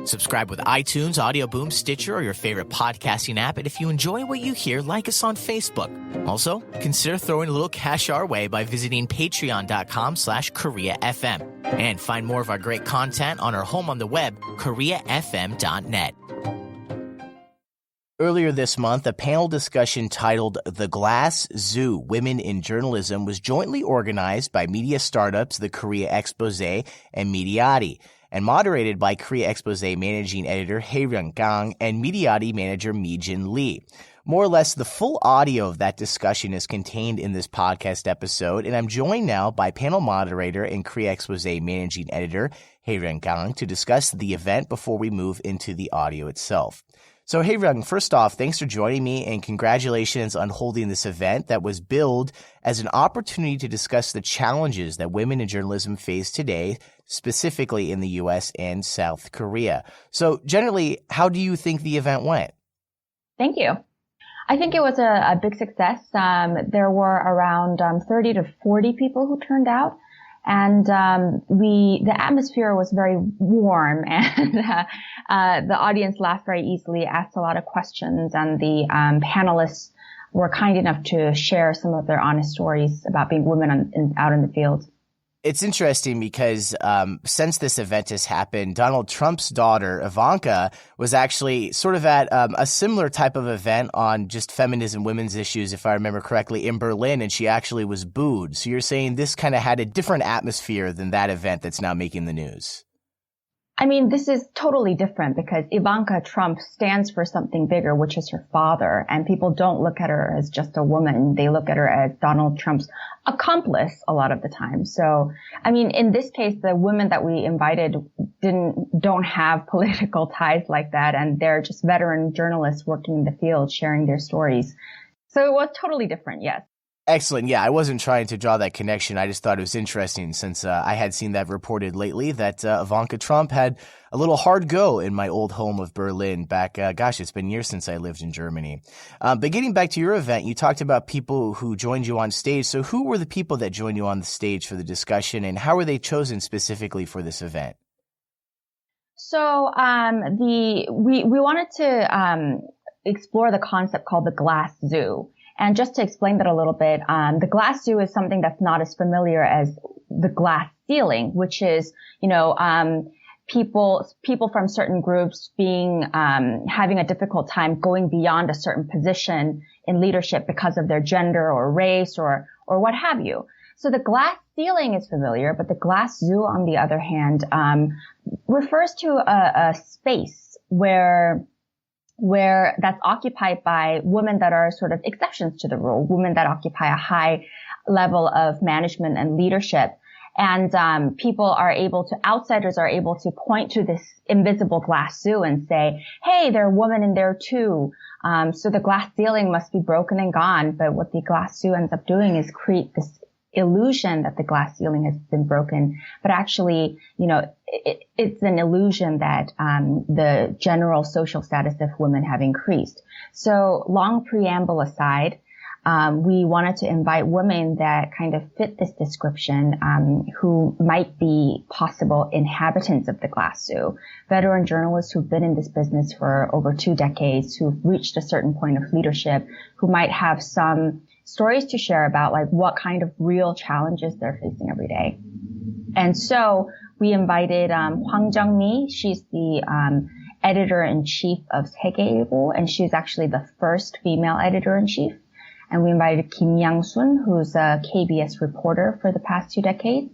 Subscribe with iTunes, Audio Boom, Stitcher, or your favorite podcasting app. And if you enjoy what you hear, like us on Facebook. Also, consider throwing a little cash our way by visiting patreon.com/KoreaFM. And find more of our great content on our home on the web, KoreaFM.net. Earlier this month, a panel discussion titled The Glass Zoo, Women in Journalism was jointly organized by media startups The Korea Expose and Mediati, and moderated by Korea Expose managing editor Hae-ryung Kang and Mediati manager Mi-jin Lee. More or less, the full audio of that discussion is contained in this podcast episode, and I'm joined now by panel moderator and Korea Expose managing editor Hae-ryung Kang to discuss the event before we move into the audio itself. So, Hae-ryung, first off, thanks for joining me and congratulations on holding this event that was billed as an opportunity to discuss the challenges that women in journalism face today, specifically in the U.S. and South Korea. So, generally, how do you think the event went? Thank you. I think it was a big success. There were around 30 to 40 people who turned out. And the atmosphere was very warm, and the audience laughed very easily, asked a lot of questions, and the panelists were kind enough to share some of their honest stories about being women out in the field. It's interesting because since this event has happened, Donald Trump's daughter, Ivanka, was actually sort of at a similar type of event on just feminism, women's issues, if I remember correctly, in Berlin, and she actually was booed. So you're saying this kind of had a different atmosphere than that event that's now making the news. I mean, this is totally different because Ivanka Trump stands for something bigger, which is her father. And people don't look at her as just a woman. They look at her as Donald Trump's accomplice a lot of the time. So, I mean, in this case, the women that we invited don't have political ties like that. And they're just veteran journalists working in the field, sharing their stories. So it was totally different, yes. Excellent. Yeah, I wasn't trying to draw that connection. I just thought it was interesting since I had seen that reported lately that Ivanka Trump had a little hard go in my old home of Berlin back, it's been years since I lived in Germany. But getting back to your event, you talked about people who joined you on stage. So who were the people that joined you on the stage for the discussion, and how were they chosen specifically for this event? So we wanted to explore the concept called the Glass Zoo. And just to explain that a little bit, the glass zoo is something that's not as familiar as the glass ceiling, which is, people from certain groups having a difficult time going beyond a certain position in leadership because of their gender or race or what have you. So the glass ceiling is familiar, but the glass zoo, on the other hand, refers to a space where that's occupied by women that are sort of exceptions to the rule, women that occupy a high level of management and leadership. And outsiders are able to point to this invisible glass zoo and say, hey, there are women in there too. So the glass ceiling must be broken and gone. But what the glass zoo ends up doing is create this illusion that the glass ceiling has been broken, but actually, it's an illusion that the general social status of women have increased. So, long preamble aside, we wanted to invite women that kind of fit this description, who might be possible inhabitants of the glass zoo, veteran journalists who've been in this business for over 2 decades, who've reached a certain point of leadership, who might have some stories to share about like what kind of real challenges they're facing every day. And so we invited Hwang Jung-mi. She's the editor-in-chief of Segeilbo, and she's actually the first female editor-in-chief. And we invited Kim Yang-sun, who's a KBS reporter for the past 2 decades.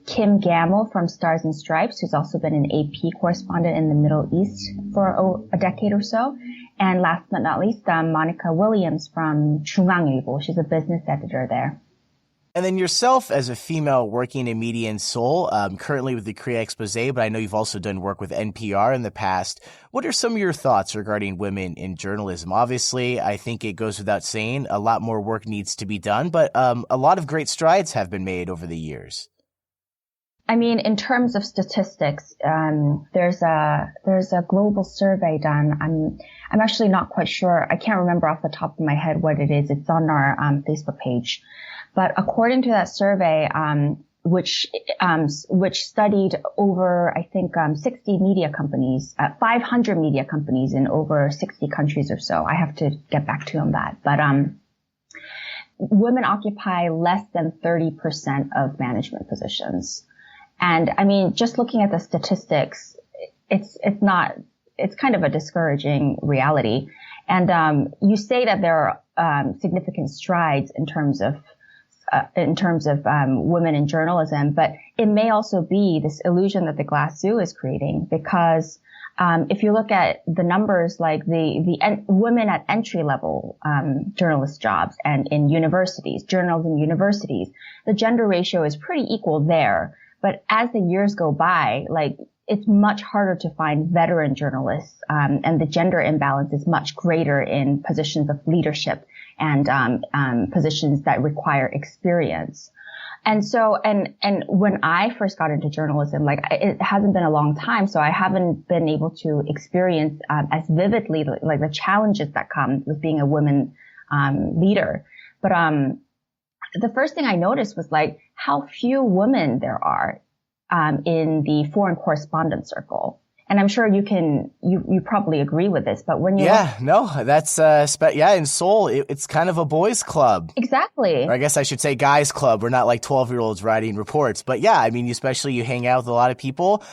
Kim Gamble from Stars and Stripes, who's also been an AP correspondent in the Middle East for a decade or so. And last but not least, Monica Williams from 중앙일보. She's a business editor there. And then yourself as a female working in media in Seoul, currently with the Korea Expose, but I know you've also done work with NPR in the past. What are some of your thoughts regarding women in journalism? Obviously, I think it goes without saying, a lot more work needs to be done, but a lot of great strides have been made over the years. I mean, in terms of statistics, there's a global survey done. I'm actually not quite sure. I can't remember off the top of my head what it is. It's on our Facebook page. But according to that survey, which studied over, I think, 60 media companies, 500 media companies in over 60 countries or so. I have to get back to you on that. But, women occupy less than 30% of management positions. And I mean, just looking at the statistics, it's kind of a discouraging reality. And, you say that there are, significant strides in terms of women in journalism, but it may also be this illusion that the glass zoo is creating, because if you look at the numbers, like the women at entry level journalist jobs and in universities, journalism universities, the gender ratio is pretty equal there. But as the years go by, like, it's much harder to find veteran journalists, and the gender imbalance is much greater in positions of leadership and positions that require experience. And so, and when I first got into journalism, like, it hasn't been a long time, so I haven't been able to experience as vividly like the challenges that come with being a woman leader. But the first thing I noticed was like how few women there are in the foreign correspondent circle. And I'm sure you probably agree with this, but when you that's in Seoul, it's kind of a boys' club. Exactly. Or I guess I should say guys' club. We're not like 12-year-olds writing reports, but yeah, I mean, especially you hang out with a lot of people.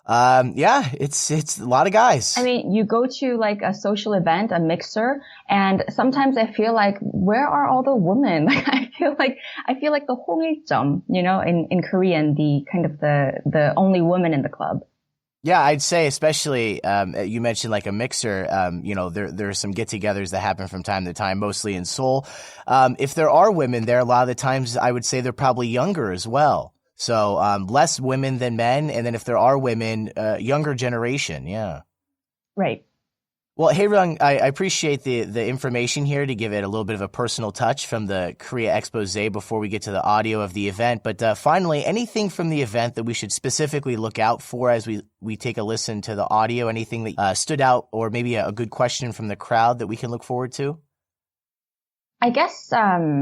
It's a lot of guys. I mean, you go to like a social event, a mixer, and sometimes I feel like, where are all the women? Like, I feel like the 홍일점, in Korean, the kind of the only woman in the club. Yeah, I'd say especially, you mentioned like a mixer, there are some get-togethers that happen from time to time, mostly in Seoul. If there are women there, a lot of the times I would say they're probably younger as well. So, less women than men. And then if there are women, younger generation. Yeah. Right. Well, Hae-ryung, I appreciate the information here to give it a little bit of a personal touch from the Korea Expose before we get to the audio of the event. But finally, anything from the event that we should specifically look out for as we take a listen to the audio? Anything that stood out, or maybe a good question from the crowd that we can look forward to? I guess, out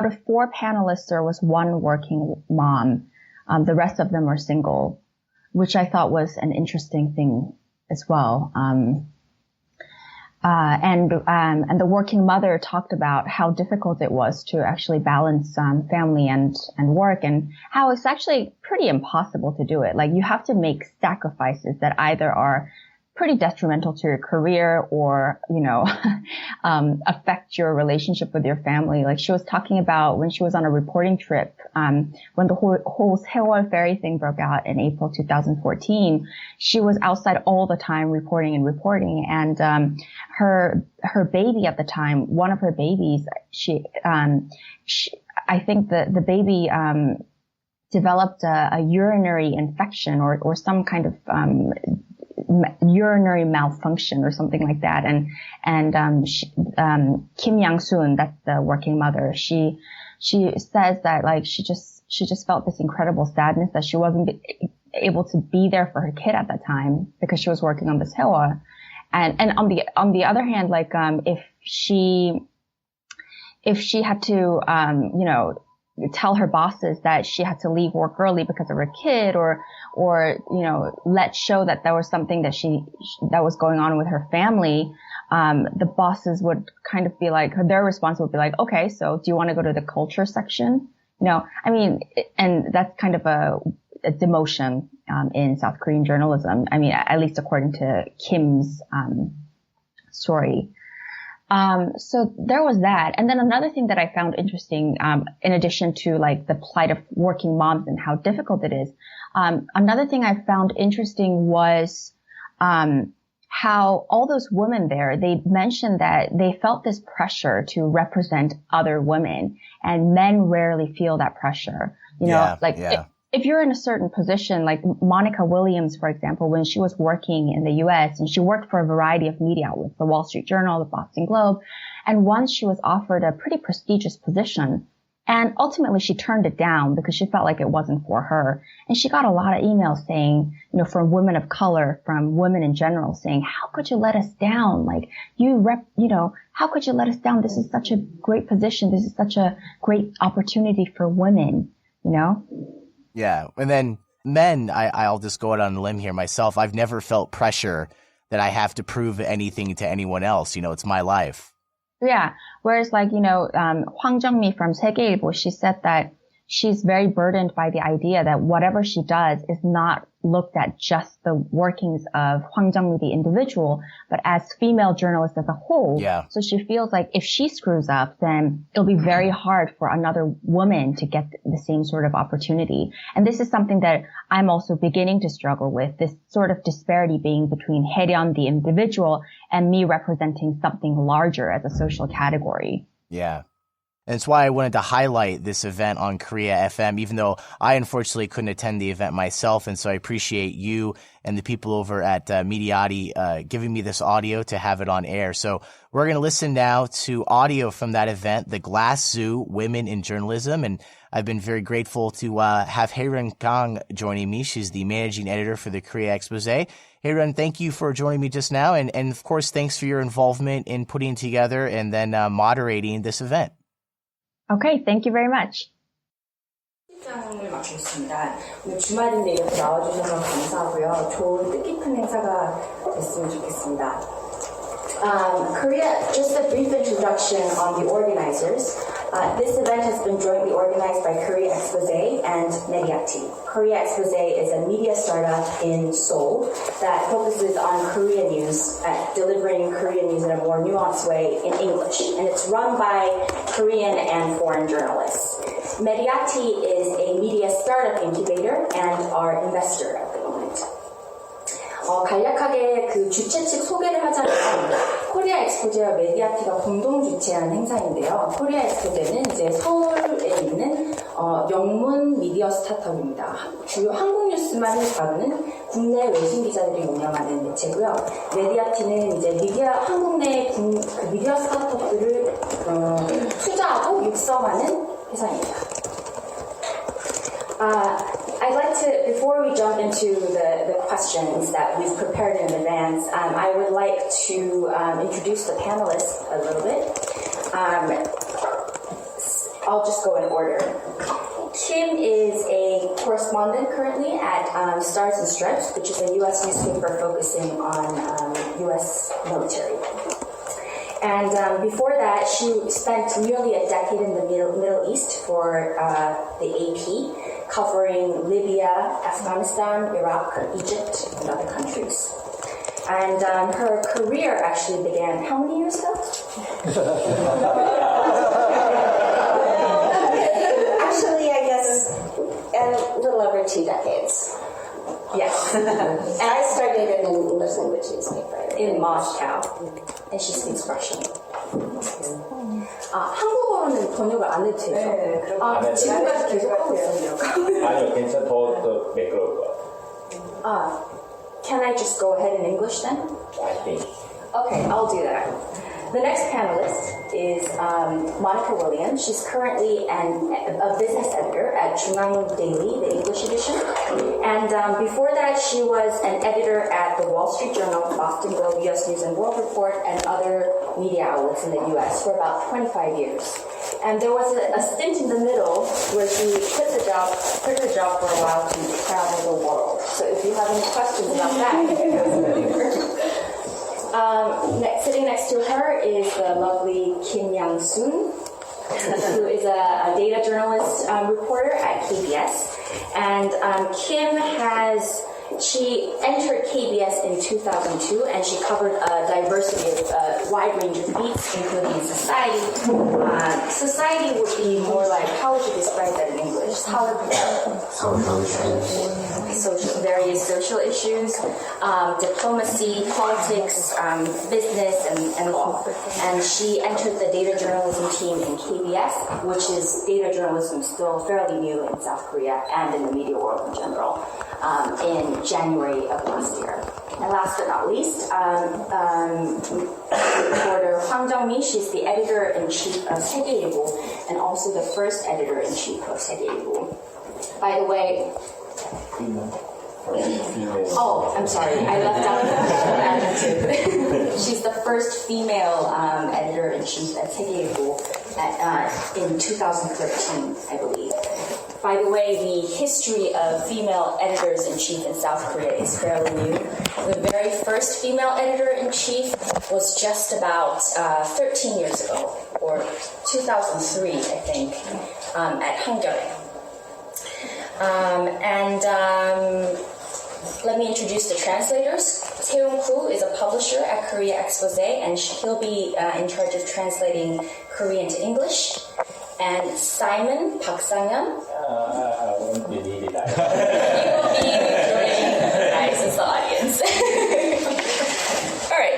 of 4 panelists, there was one working mom. The rest of them were single, which I thought was an interesting thing as well. And the working mother talked about how difficult it was to actually balance family and work, and how it's actually pretty impossible to do it. Like, you have to make sacrifices that either are pretty detrimental to your career or, affect your relationship with your family. Like, she was talking about when she was on a reporting trip, when the whole Sewol ferry thing broke out in April 2014, she was outside all the time reporting. And, her baby at the time, one of her babies, I think the baby, developed a urinary infection or some kind of, urinary malfunction or something like that. And Kim Yang-soon, that's the working mother, she says that, like, she just felt this incredible sadness that she wasn't able to be there for her kid at that time because she was working on the Sewol. And on the other hand, like, if she had to, tell her bosses that she had to leave work early because of her kid, or let's show that there was something that was going on with her family, the bosses would kind of be like, their response would be like, okay, so do you want to go to the culture section? And that's kind of a demotion, in South Korean journalism. I mean, at least according to Kim's, story. So there was that. And then another thing that I found interesting, in addition to like the plight of working moms and how difficult it is, another thing I found interesting was, how all those women there, they mentioned that they felt this pressure to represent other women, and men rarely feel that pressure. If you're in a certain position, like Monica Williams, for example, when she was working in the U.S., and she worked for a variety of media outlets, the Wall Street Journal, the Boston Globe, and once she was offered a pretty prestigious position, and ultimately she turned it down because she felt like it wasn't for her. And she got a lot of emails saying, from women of color, from women in general, saying, how could you let us down? Like, how could you let us down? This is such a great position. This is such a great opportunity for women. you know? Yeah. And then men, I'll just go out on a limb here myself. I've never felt pressure that I have to prove anything to anyone else. You know, it's my life. Yeah. Whereas like, Hwang Jung-mi from Segeilbo, she said that she's very burdened by the idea that whatever she does is not looked at just the workings of Hwang Jung-mi, the individual, but as female journalists as a whole. Yeah. So she feels like if she screws up, then it'll be very hard for another woman to get the same sort of opportunity. And this is something that I'm also beginning to struggle with, this sort of disparity being between Haeryeon, the individual, and me representing something larger as a social category. Yeah. And it's why I wanted to highlight this event on Korea FM, even though I unfortunately couldn't attend the event myself. And so I appreciate you and the people over at Mediati giving me this audio to have it on air. So we're going to listen now to audio from that event, The Glass Zoo, Women in Journalism. And I've been very grateful to have Hae-ryun Kang joining me. She's the managing editor for the Korea Expose. Hae-ryun, thank you for joining me just now. And of course, thanks for your involvement in putting together and then moderating this event. Okay, thank you very much. 장을 맡고 오늘 주말인데 이렇게 나와주셔서 감사하고요. 좋은 뜻깊은 행사가 됐으면 좋겠습니다. Korea, just a brief introduction on the organizers. This event has been jointly organized by Korea Expose and Mediati. Korea Expose is a media startup in Seoul that focuses on Korean news, delivering Korean news in a more nuanced way in English. And it's run by Korean and foreign journalists. Mediati is a media startup incubator and our investor at the moment. 간략하게 그 주최 측 소개를 하자면 코리아 엑스포제와 메디아티가 공동 주최한 행사인데요. 코리아 엑스포제는 이제 서울에 있는 영문 미디어 스타트업입니다. 주요 한국 뉴스만을 다루는 국내 외신 기자들이 운영하는 매체고요. 메디아티는 이제 한국 내 그 미디어 스타트업들을 투자하고 육성하는 회사입니다. I'd like to, before we jump into the questions that we've prepared in advance, I would like to introduce the panelists a little bit. I'll just go in order. Kim is a correspondent currently at Stars and Stripes, which is a U.S. newspaper focusing on U.S. military. And before that, she spent nearly a decade in the Middle East for the AP, covering Libya, Afghanistan, Iraq, Egypt, and other countries. And her career actually began how many years ago? Actually, I guess a little over 2 decades. Yes. And I started in an English language newspaper in Moscow. And she speaks Russian. 한국어로는 번역을 안 해도 되죠? 네, 지금까지 계속 하고 있어요. 아니요, 괜찮아. 더 매끄러울 것 같아요. Can I just go ahead in English then? I think. Okay, I'll do that. The next panelist is Monica Williams. She's currently a business editor at Chungang Daily, the English edition. And before that, she was an editor at the Wall Street Journal, Boston Globe, U.S. News and World Report, and other media outlets in the U.S. for about 25 years. And there was a stint in the middle where she quit her job for a while to travel the world. So if you have any questions about that, you can ask her. Sitting next to her is the lovely Kim Yang-soon, who is a data journalist reporter at KBS. And she entered KBS in 2002, and she covered a diversity of a wide range of beats, including society. Society would be more like, how would you describe that in English? Various social issues, diplomacy, politics, business, and law. And she entered the data journalism team in KBS, which is data journalism still fairly new in South Korea and in the media world in general, in January of last year. And last but not least, reporter Hwang Jung-mi, she's the editor-in-chief of Segeilbo and also the first editor-in-chief of Segeilbo. By the way, oh, I'm sorry, I left out the adjective. She's the first female editor-in-chief at Segeilbo in 2013, I believe. By the way, the history of female editors-in-chief in South Korea is fairly new. The very first female editor-in-chief was just about 13 years ago, or 2003, I think, at Hangare. Let me introduce the translators. Tae-Young-Koo is a publisher at Korea Expose, and he'll be in charge of translating Korean to English. And Simon Park Sang-yeon. I won't be needed. He will be joining guys as the audience. All right.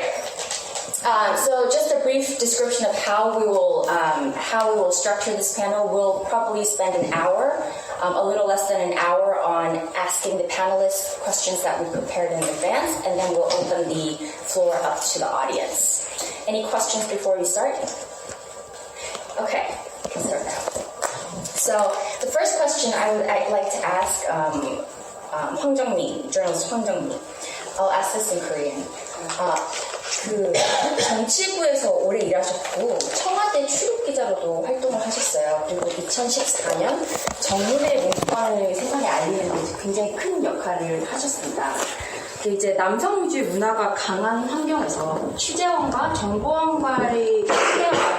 So just a brief description of how we will structure this panel. We'll probably spend an hour, a little less than an hour, on asking the panelists questions that we prepared in advance, and then we'll open the floor up to the audience. Any questions before we start? Okay. So the first question I'd like to ask Hwang Jung-mi, journalist Hwang Jung-mi. I'll ask this in Korean. 정치부에서 오래 일하셨고 청와대 출입기자로도 활동을 하셨어요. 그리고 2014년 정문의 문건을 세상에 알리는 데 굉장히 큰 역할을 하셨습니다. 이제 남성 위주의 문화가 강한 환경에서 취재원과 정보원과의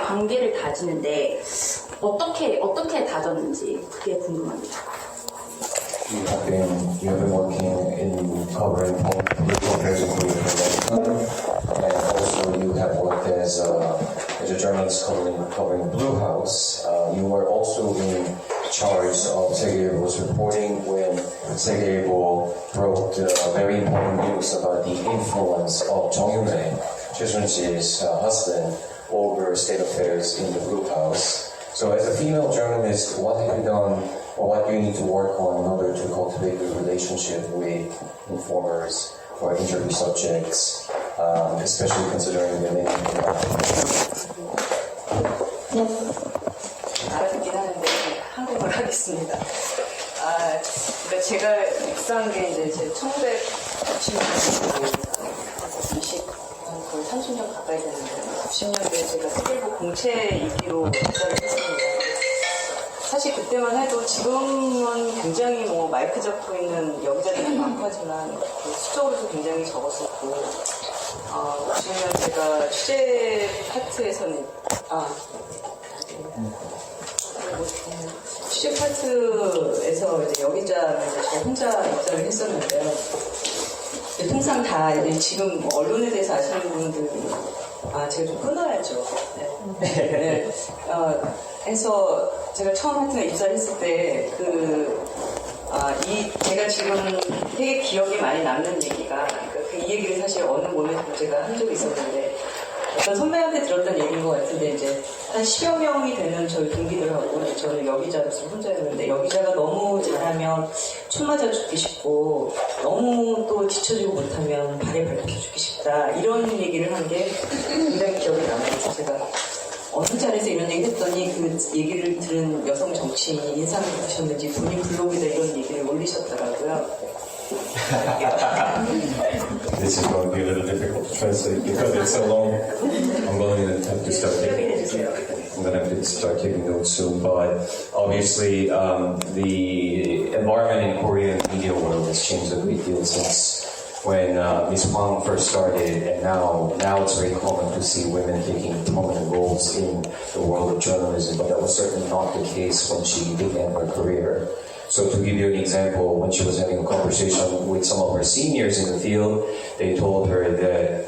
관계를 다지는데 어떻게 다졌는지 그게 궁금합니다. You have been working in covering political affairs in Korea for a long time, and also you have worked as a journalist covering Blue House. You were also in charge of 세계일보's reporting when 세계일보 broke the very important news about the influence of Jung Yun-rae, Choi Soon-sil's husband, over state affairs in the Blue House. So as a female journalist, what have you done, or what do you need to work on in order to cultivate a relationship with informers or interview subjects, especially considering women in 알아듣긴 하는데 한국어를 하겠습니다. 그러니까 제가 입사한 게 이제 제 1990년대, 거의 30년 가까이 됐는데 90년대에 제가 세계일보 공채 입기로 입사를 했습니다. 사실 그때만 해도 지금은 굉장히 마이크 잡고 있는 여기자들이 많고 하지만 수적으로도 굉장히 적었었고 90년 제가 취재 파트에서는 취재 파트에서 이제 여기자 저 혼자 입사를 했었는데요. 통상 다 이제 지금 언론에 대해서 아시는 분들이 제가 좀 끊어야죠. 네. 해서 제가 처음 하여튼 입사를 했을 때 제가 지금 되게 기억에 많이 남는 얘기가 이 얘기를 사실 어느 모멘트로 제가 한 적이 있었는데 어떤 선배한테 들었던 얘기인 것 같은데 이제 한 10여 명이 되는 저희 동기들하고 저는 여기자로서 혼자였는데 여기자가 너무 잘하면 춤 맞아 죽기 싶고 너무 또 지쳐지고 못하면 발에 밝혀 죽기 싶다 이런 얘기를 한 게 굉장히 기억에 남아서 제가 어느 자리에서 이런 얘기 했더니 그 얘기를 들은 여성 정치인이 인상이 깊으셨는지 본인 블로그에다 이런 얘기를 올리셨더라고요. This is going to be a little difficult to translate because it's so long. I'm going to have to start taking notes soon. But obviously, the environment in Korean media world has changed a great deal since when Ms. Hwang first started, and now it's very common to see women taking prominent roles in the world of journalism. But that was certainly not the case when she began her career. So to give you an example, when she was having a conversation with some of her seniors in the field, they told her that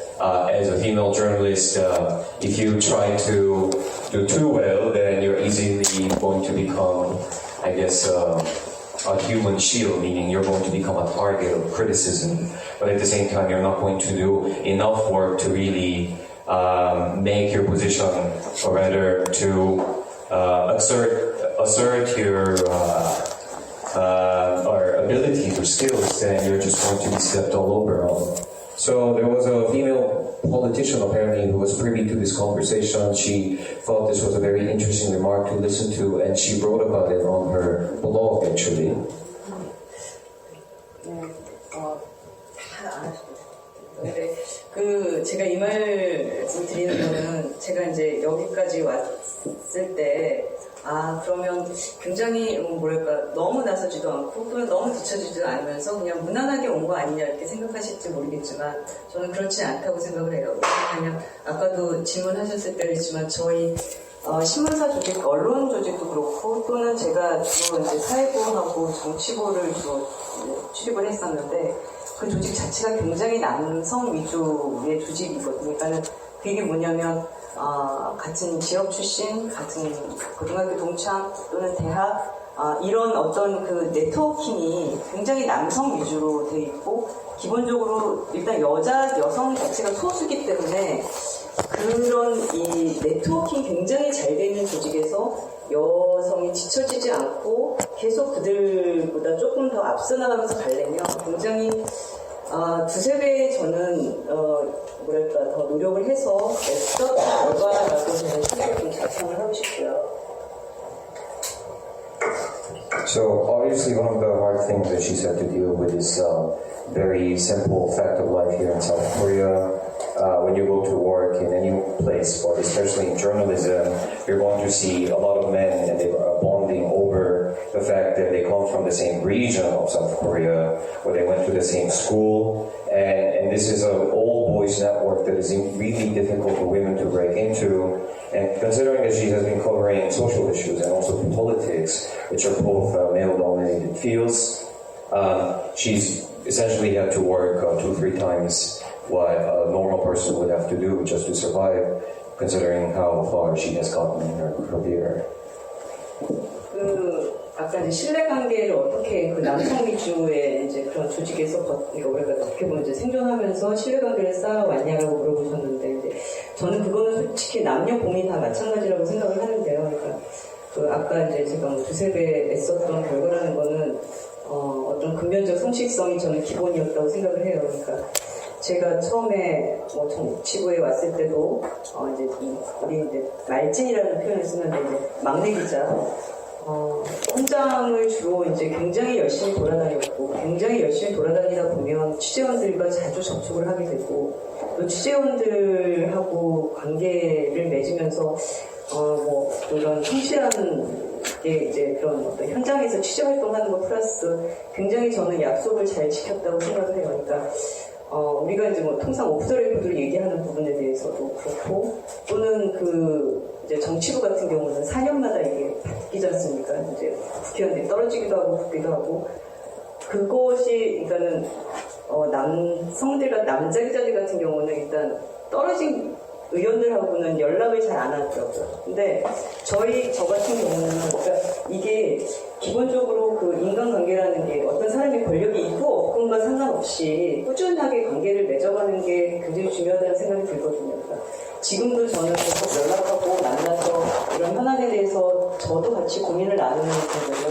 as a female journalist, if you try to do too well, then you're easily going to become, I guess, a human shield, meaning you're going to become a target of criticism. But at the same time, you're not going to do enough work to really make your position, or rather to assert your or abilities or skills, then you're just going to be stepped all over on. So there was a female politician apparently who was privy to this conversation. She thought this was a very interesting remark to listen to, and she wrote about it on her blog actually. 제가 이 말을 드리는 거는 제가 이제 여기까지 왔을 때 그러면 굉장히 뭐랄까 너무 나서지도 않고 또는 너무 뒤처지지도 않으면서 그냥 무난하게 온 거 아니냐 이렇게 생각하실지 모르겠지만 저는 그렇지 않다고 생각을 해요. 왜냐하면 아까도 질문하셨을 때였지만 저희 신문사 조직, 언론 조직도 그렇고 또는 제가 주로 이제 사회부하고 정치부를 주로 출입을 했었는데 그 조직 자체가 굉장히 남성 위주의 조직이거든요. 그러니까는 그게 뭐냐면 같은 지역 출신, 같은 고등학교 동창 또는 대학 이런 어떤 그 네트워킹이 굉장히 남성 위주로 돼 있고 기본적으로 일단 여성 자체가 소수기 때문에 그런 이 네트워킹 굉장히 잘 돼 있는 조직에서 여성이 지쳐지지 않고 계속 그들보다 조금 더 앞서 나가면서 가려면 굉장히 두세 배 저는 뭐랄까 더 노력을 해서 애썼던 결과라고 저는 좀 자청을 하고 싶고요. So obviously one of the hard things that she's had to deal with is very simple fact of life here in South Korea. When you go to work in any place, but especially in journalism, you're going to see a lot of men and they are bonding over the fact that they come from the same region of South Korea, or they went to the same school, and this is an old boys network that is really difficult for women to break into. And considering that she has been covering social issues and also politics, which are both male-dominated fields, she's essentially had to work 2-3 times what a normal person would have to do just to survive, considering how far she has gotten in her career. 아까 이제 신뢰관계를 어떻게 그 남성 위주의 이제 그런 조직에서 우리가 어떻게 보면 이제 생존하면서 신뢰관계를 쌓아왔냐라고 물어보셨는데 이제 저는 그거는 솔직히 남녀 공이 다 마찬가지라고 생각을 하는데요. 그러니까 그 아까 이제 제가 뭐 두세 배 애썼던 결과라는 거는 어떤 근면적 성실성이 저는 기본이었다고 생각을 해요. 그러니까 제가 처음에 뭐 정치부에 왔을 때도 이제 우리 이제 말진이라는 표현을 쓰는데 이제 막내 기자 현장을 주로 이제 굉장히 열심히 돌아다녔고 굉장히 열심히 돌아다니다 보면 취재원들과 자주 접촉을 하게 되고 또 취재원들하고 관계를 맺으면서 뭐 그런 성실한 게 이제 그런 어떤 현장에서 취재 활동하는 것 플러스 굉장히 저는 약속을 잘 지켰다고 생각을 해요. 그러니까 우리가 이제 뭐 통상 오프 더 레코드를 얘기하는 부분에 대해서도 그렇고 또는 그 이제 정치부 같은 경우는 4년마다 이게 바뀌지 않습니까? 이제 국회의원들이 떨어지기도 하고 붙기도 하고 그것이 그러니까는 남성들과 남자 기자들 같은 경우는 일단 떨어진 의원들하고는 연락을 잘 안 하더라고요. 근데 저 같은 경우는 그러니까 이게 기본적으로 그 인간관계라는 게 어떤 사람이 권력이 있고 없고과 상관없이 꾸준하게 관계를 맺어가는 게 굉장히 중요하다는 생각이 들거든요. 그러니까 지금도 저는 계속 연락하고 만나서 이런 현안에 대해서 저도 같이 고민을 나누는 분들은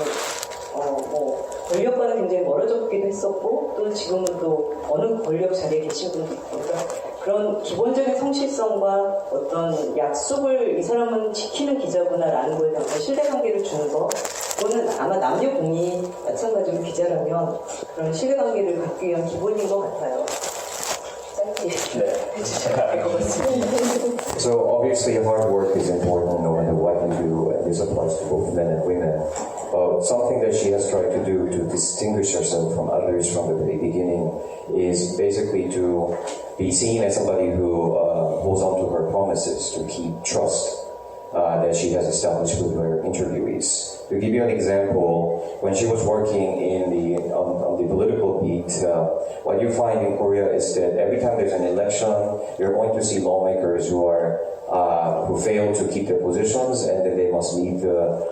뭐 권력과는 굉장히 멀어졌기도 했었고 또 지금은 또 어느 권력 자리에 계신 분도 있고 그러니까 그런 기본적인 성실성과 어떤 약속을 이 사람은 지키는 기자구나라는 거에 대한 신뢰관계를 주는 거 그거는 아마 남녀 공이 마찬가지로 기자라면 그런 신뢰관계를 갖기 위한 기본인 것 같아요. So obviously hard work is important no matter what you do, and this applies to both men and women. Something that she has tried to do to distinguish herself from others from the very beginning is basically to be seen as somebody who holds on to her promises, to keep trust that she has established with her interviewees. To give you an example, when she was working on the political beat, what you find in Korea is that every time there's an election, you're going to see lawmakers who fail to keep their positions and then they must leave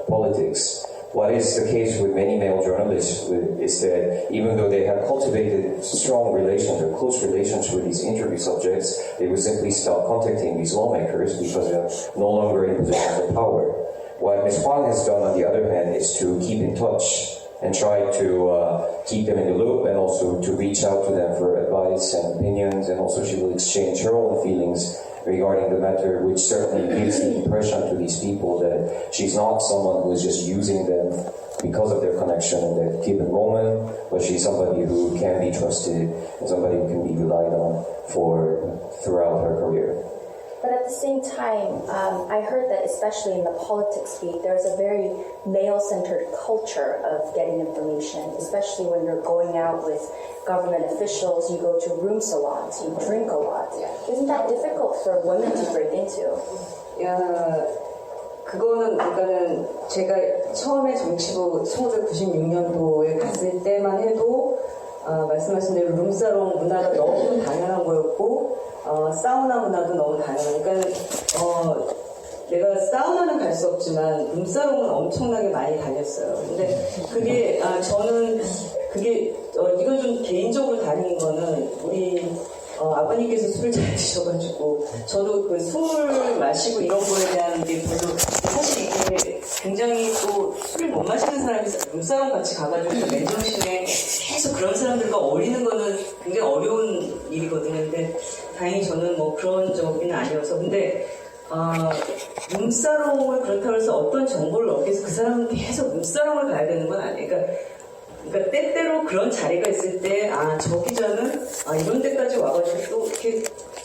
politics. What is the case with many male journalists is that even though they have cultivated strong relations or close relations with these interview subjects, they will simply stop contacting these lawmakers because they're no longer in positions of power. What Ms. Hwang has done, on the other hand, is to keep in touch and try to keep them in the loop and also to reach out to them for advice and opinions, and also she will exchange her own feelings regarding the matter, which certainly gives the impression to these people that she's not someone who is just using them because of their connection in that given moment, but she's somebody who can be trusted and somebody who can be relied on throughout her career. But at the same time, I heard that especially in the politics speak, there's a very male-centered culture of getting information, especially when you're going out with government officials, you go to room salons, you drink a lot. Isn't that difficult for women to break into? 그거는 그러니까는 제가 처음에 정치부 1996년도에 갔을 때만 해도 말씀하신 대로 룸사롱 문화가 너무 당연한 거였고 사우나 문화도 너무 당연한. 그러니까 내가 사우나는 갈 수 없지만 룸사롱은 엄청나게 많이 다녔어요. 근데 그게 저는 그게 이건 좀 개인적으로 다닌 거는 우리 아버님께서 술을 잘 드셔가지고 저도 그 술 마시고 이런 거에 대한 게 별로 사실 이게 굉장히 또 술을 못 마시는 사람이 룸사롱 같이 가가지고 맨정신에 계속 그런 사람들과 어울리는 거는 굉장히 어려운 일이거든요. 근데 다행히 저는 뭐 그런 적은 아니어서 근데 룸사롱을 그렇다고 해서 어떤 정보를 얻기 위해서 그 사람은 계속 룸사롱을 가야 되는 건 아니에요. 그러니까 때때로 그런 자리가 있을 때, 저 기자는, 이런 데까지 와가지고 또 이렇게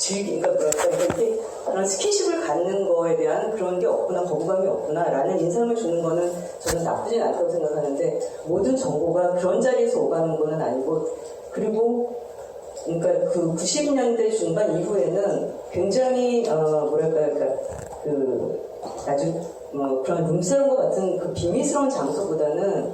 이렇게 스킨십을 갖는 거에 대한 그런 게 없구나, 거부감이 없구나, 라는 인상을 주는 거는 저는 나쁘진 않다고 생각하는데, 모든 정보가 그런 자리에서 오가는 거는 아니고, 그리고, 그러니까 그 90년대 중반 이후에는 굉장히, 아주, 그런 룸사롱과 같은 그 비밀스러운 장소보다는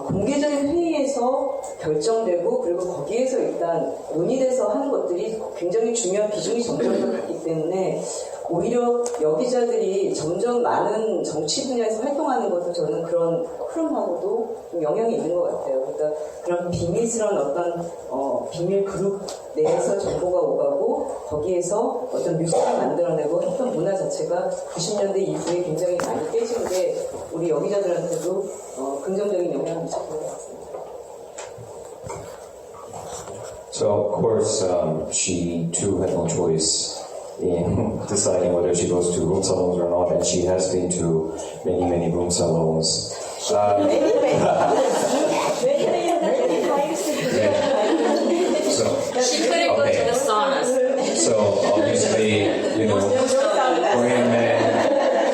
공개적인 회의에서 결정되고 그리고 거기에서 일단 논의돼서 하는 것들이 굉장히 중요한 비중이 점점 더 갔기 때문에 오히려 여기자들이 점점 많은 정치 분야에서 활동하는 것도 저는 그런 흐름하고도 좀 영향이 있는 것 같아요. 그러니까 그런 비밀스러운 어떤 비밀 그룹 내에서 정보가 오가고 거기에서 어떤 뉴스를 만들어내고 했던 문화 자체가 90년대 이후에 굉장히 많이 깨진 게 우리 여기자들한테도 긍정적인 영향을 미쳤던 것 같습니다. So of course she too had no choice in deciding whether she goes to room salons or not, and she has been to many room salons. So obviously, Korean men,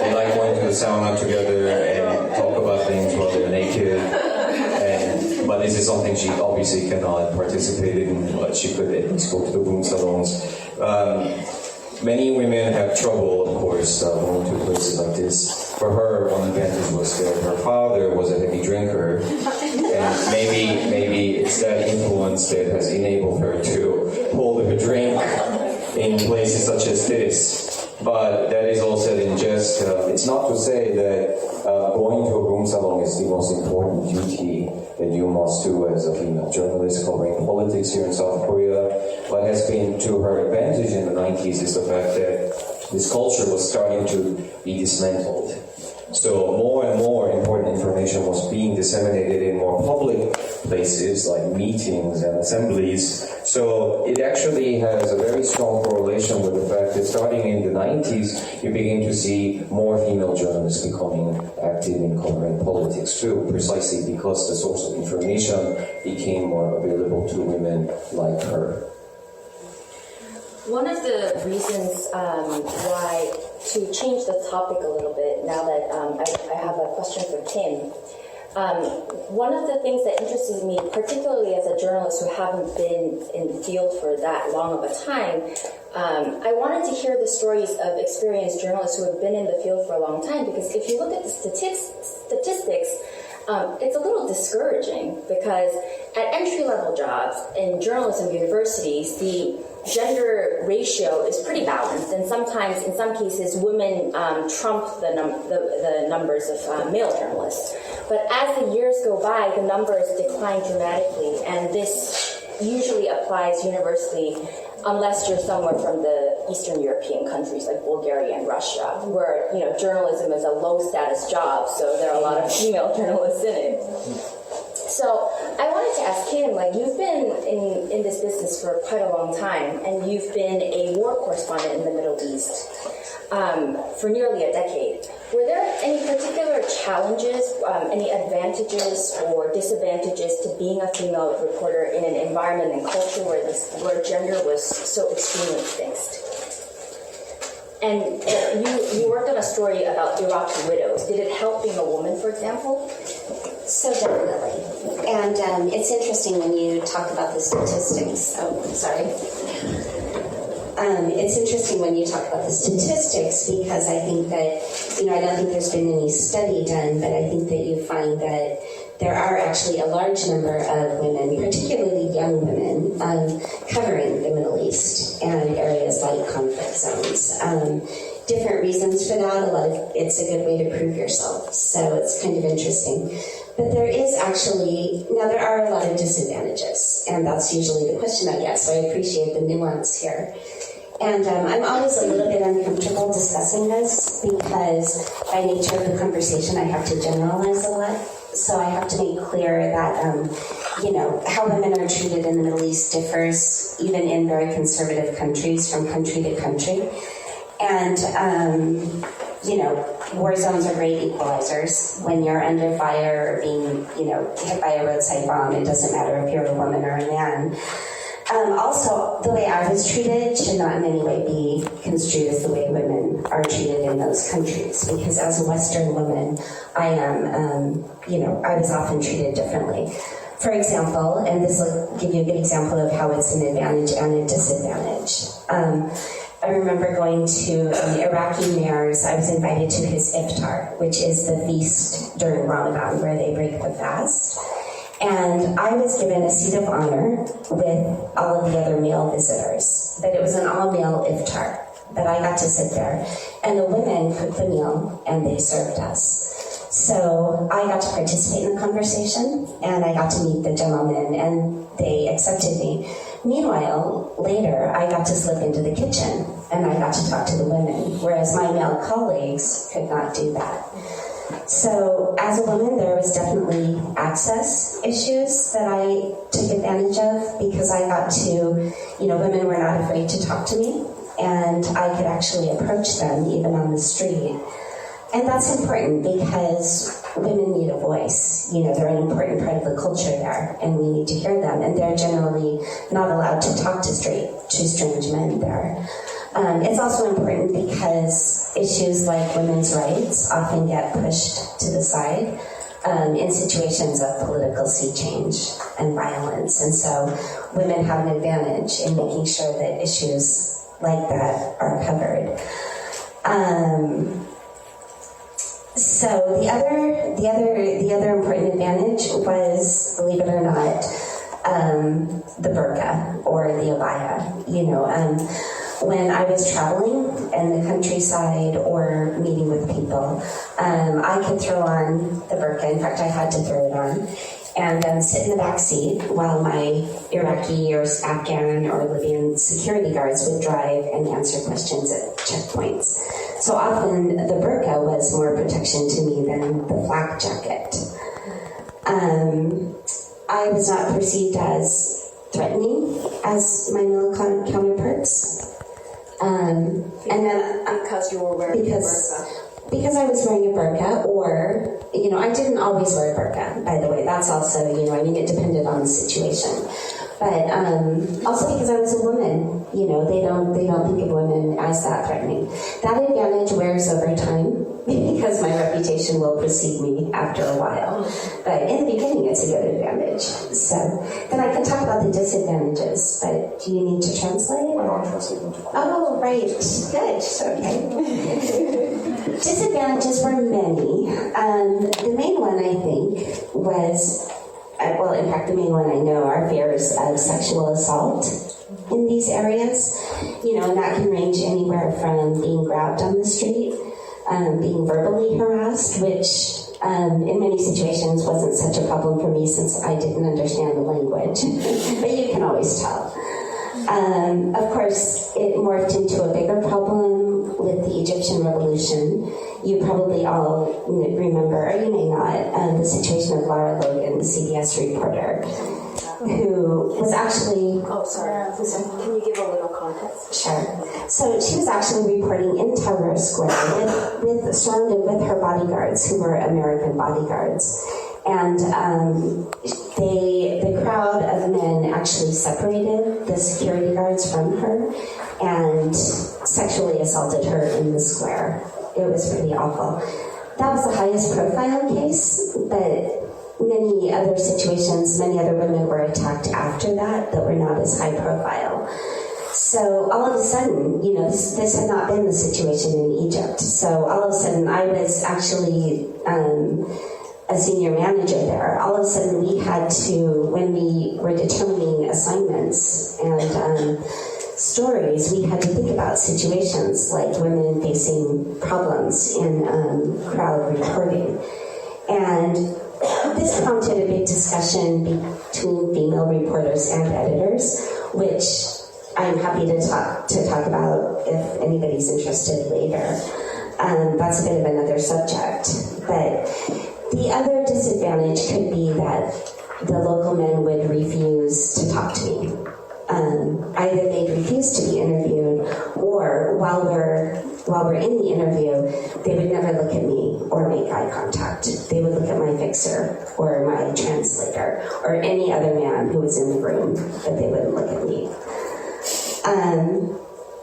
they like going to the sauna together and talk about things while they're naked. But this is something she obviously cannot participate in, but she could at least go to the room salons. Many women have trouble, of course, going to places like this. For her, one advantage was that her father was a heavy drinker, and maybe it's that influence that has enabled her to hold her drink in places such as this. But that is all said in jest. It's not to say that going to a room salon is the most important duty that you must do as a female journalist covering politics here in South Korea. What has been to her advantage in the 90s is the fact that this culture was starting to be dismantled. So more and more important information was being disseminated in more public places like meetings and assemblies. So it actually has a very strong correlation with the fact that starting in the 90s, you begin to see more female journalists becoming active in covering politics too, precisely because the source of information became more available to women like her. One of the reasons why, to change the topic a little bit, now that I have a question for Kim, one of the things that interested me, particularly as a journalist who haven't been in the field for that long of a time, I wanted to hear the stories of experienced journalists who have been in the field for a long time, because if you look at the statistics, it's a little discouraging, because at entry-level jobs in journalism universities, the gender ratio is pretty balanced, and sometimes, in some cases, women trump the numbers of male journalists. But as the years go by, the numbers decline dramatically, and this usually applies universally unless you're somewhere from the Eastern European countries like Bulgaria and Russia, where journalism is a low-status job, so there are a lot of female journalists in it. So I wanted to ask Kim, you've been in this business for quite a long time, and you've been a war correspondent in the Middle East for nearly a decade. Were there any particular challenges, any advantages or disadvantages to being a female reporter in an environment and culture where gender was so extremely fixed? And you worked on a story about Iraqi widows. Did it help being a woman, for example? So definitely. And it's interesting when you talk about the statistics. Oh, sorry. It's interesting when you talk about the statistics because I think that, I don't think there's been any study done, but I think that you find that there are actually a large number of women, particularly young women, covering the Middle East and areas like conflict zones. Different reasons for that. It's a good way to prove yourself. So it's kind of interesting. But there are a lot of disadvantages, and that's usually the question I get, so I appreciate the nuance here. And I'm always a little bit uncomfortable discussing this because by nature of the conversation, I have to generalize a lot. So I have to make clear that, how women are treated in the Middle East differs even in very conservative countries from country to country. And, war zones are great equalizers. When you're under fire or being, hit by a roadside bomb, it doesn't matter if you're a woman or a man. Also, the way I was treated should not in any way be construed as the way women are treated in those countries. Because as a Western woman, I am, I was often treated differently. For example, and this will give you a good example of how it's an advantage and a disadvantage. I remember going to the Iraqi mayor's, I was invited to his iftar, which is the feast during Ramadan where they break the fast. And I was given a seat of honor with all of the other male visitors. But it was an all-male iftar. But I got to sit there. And the women cooked the meal, and they served us. So I got to participate in the conversation, and I got to meet the gentlemen, and they accepted me. Meanwhile, later, I got to slip into the kitchen, and I got to talk to the women, whereas my male colleagues could not do that. So as a woman, there was definitely access issues that I took advantage of because I got to, women were not afraid to talk to me, and I could actually approach them even on the street. And that's important because women need a voice. They're an important part of the culture there, and we need to hear them. And they're generally not allowed to talk to strange men there. It's also important because issues like women's rights often get pushed to the side in situations of political sea change and violence. And so women have an advantage in making sure that issues like that are covered. So the other important advantage was, believe it or not, the burqa or the abaya. When I was traveling in the countryside or meeting with people, I could throw on the burqa. In fact, I had to throw it on and sit in the back seat while my Iraqi or Afghan or Libyan security guards would drive and answer questions at checkpoints. So often the burqa was more protection to me than the flak jacket. I was not perceived as threatening as my male counterparts. And then because you were wearing a burqa. Because I was wearing a burqa, or, I didn't always wear a burqa, by the way. That's also, it depended on the situation. But also because I was a woman, they don't think of women as that threatening. That advantage wears over time because my reputation will precede me after a while. But in the beginning, it's a good advantage. So then I can talk about the disadvantages, but do you need to translate? Oh, right. Good. Okay. Disadvantages were many. The main one, I think, was, in fact, the main one I know are fears of sexual assault in these areas. And that can range anywhere from being grabbed on the street, being verbally harassed, which in many situations wasn't such a problem for me since I didn't understand the language. But you can always tell. Of course, it morphed into a bigger problem with the Egyptian Revolution. You probably all remember, or you may not, the situation of Lara Logan, the CBS reporter, who was actually... Oh, sorry. Can you give a little context? Sure. So she was actually reporting in Tahrir Square surrounded with her bodyguards, who were American bodyguards. And the crowd of men actually separated the security guards from her and sexually assaulted her in the square. It was pretty awful. That was the highest profile case, but many other situations, many other women were attacked after that were not as high profile. So all of a sudden, this had not been the situation in Egypt. So all of a sudden, I was actually a senior manager there. All of a sudden, we had to, when we were determining assignments and stories, we had to think about situations like women facing problems in crowd reporting. And this prompted a big discussion between female reporters and editors, which I'm happy to talk about if anybody's interested later. That's a bit of another subject. But the other disadvantage could be that the local men would refuse to talk to me. Either they'd refuse to be interviewed, or while we're in the interview, they would never look at me or make eye contact. They would look at my fixer or my translator or any other man who was in the room, but they wouldn't look at me.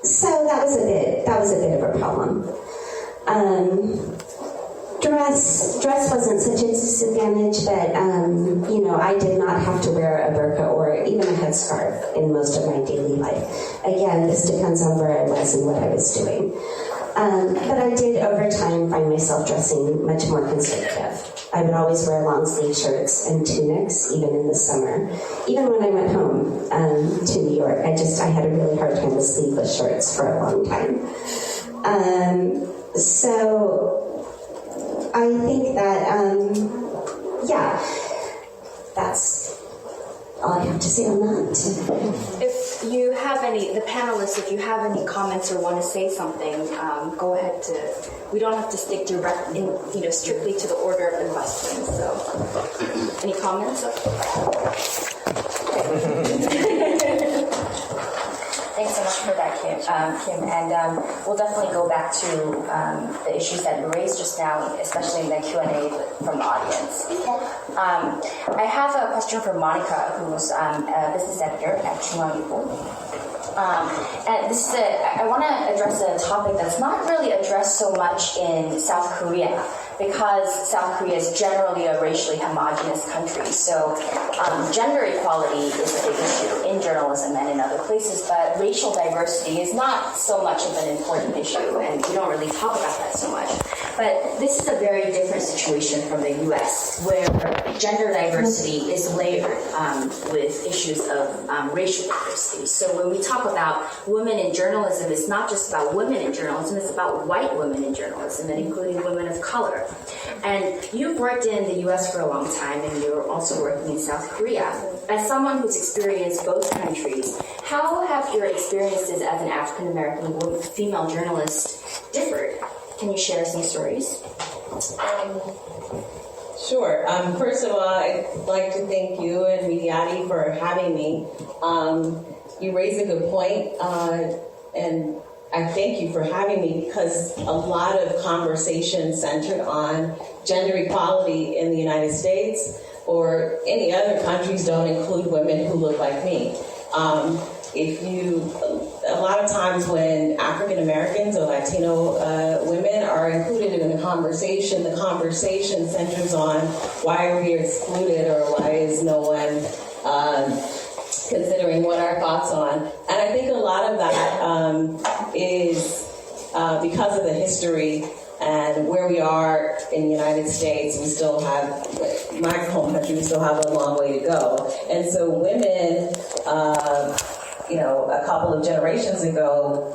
So that was a bit of a problem. Dress wasn't such a disadvantage, but I did not have to wear a burqa or even a headscarf in most of my daily life. Again, this depends on where I was and what I was doing. But I did over time find myself dressing much more conservative. I would always wear long sleeve shirts and tunics, even in the summer. Even when I went home to New York, I had a really hard time with sleeveless shirts for a long time. So I think that, that's all I have to say on that. If you have the panelists, if you have any comments or want to say something, go ahead we don't have to stick strictly to the order of the questions, so. Any comments? Thanks so much for that, Kim. And we'll definitely go back to the issues that you raised just now, especially in the Q&A from the audience. I have a question for Monica, who's a business editor at 중앙일보. And I want to address a topic that's not really addressed so much in South Korea, because South Korea is generally a racially homogenous country. So gender equality is a big issue in journalism and in other places, but racial diversity is not so much of an important issue, and we don't really talk about that so much. But this is a very different situation from the U.S., where gender diversity is layered with issues of racial diversity. So when we talk about women in journalism, it's not just about women in journalism, it's about white women in journalism, and including women of color. And you've worked in the U.S. for a long time, and you're also working in South Korea. As someone who's experienced both countries, how have your experiences as an African-American female journalist differed? Can you share some stories? Sure. First of all, I'd like to thank you and Mediati for having me. You raise a good point, and I thank you for having me, because a lot of conversation centered on gender equality in the United States or any other countries don't include women who look like me. A lot of times when African Americans or Latino women are included in a conversation, the conversation centers on why are we excluded, or why is no one considering what our thoughts on. And I think a lot of that is because of the history and where we are in the United States. We still have, my home country, we still have a long way to go. And so women, a couple of generations ago,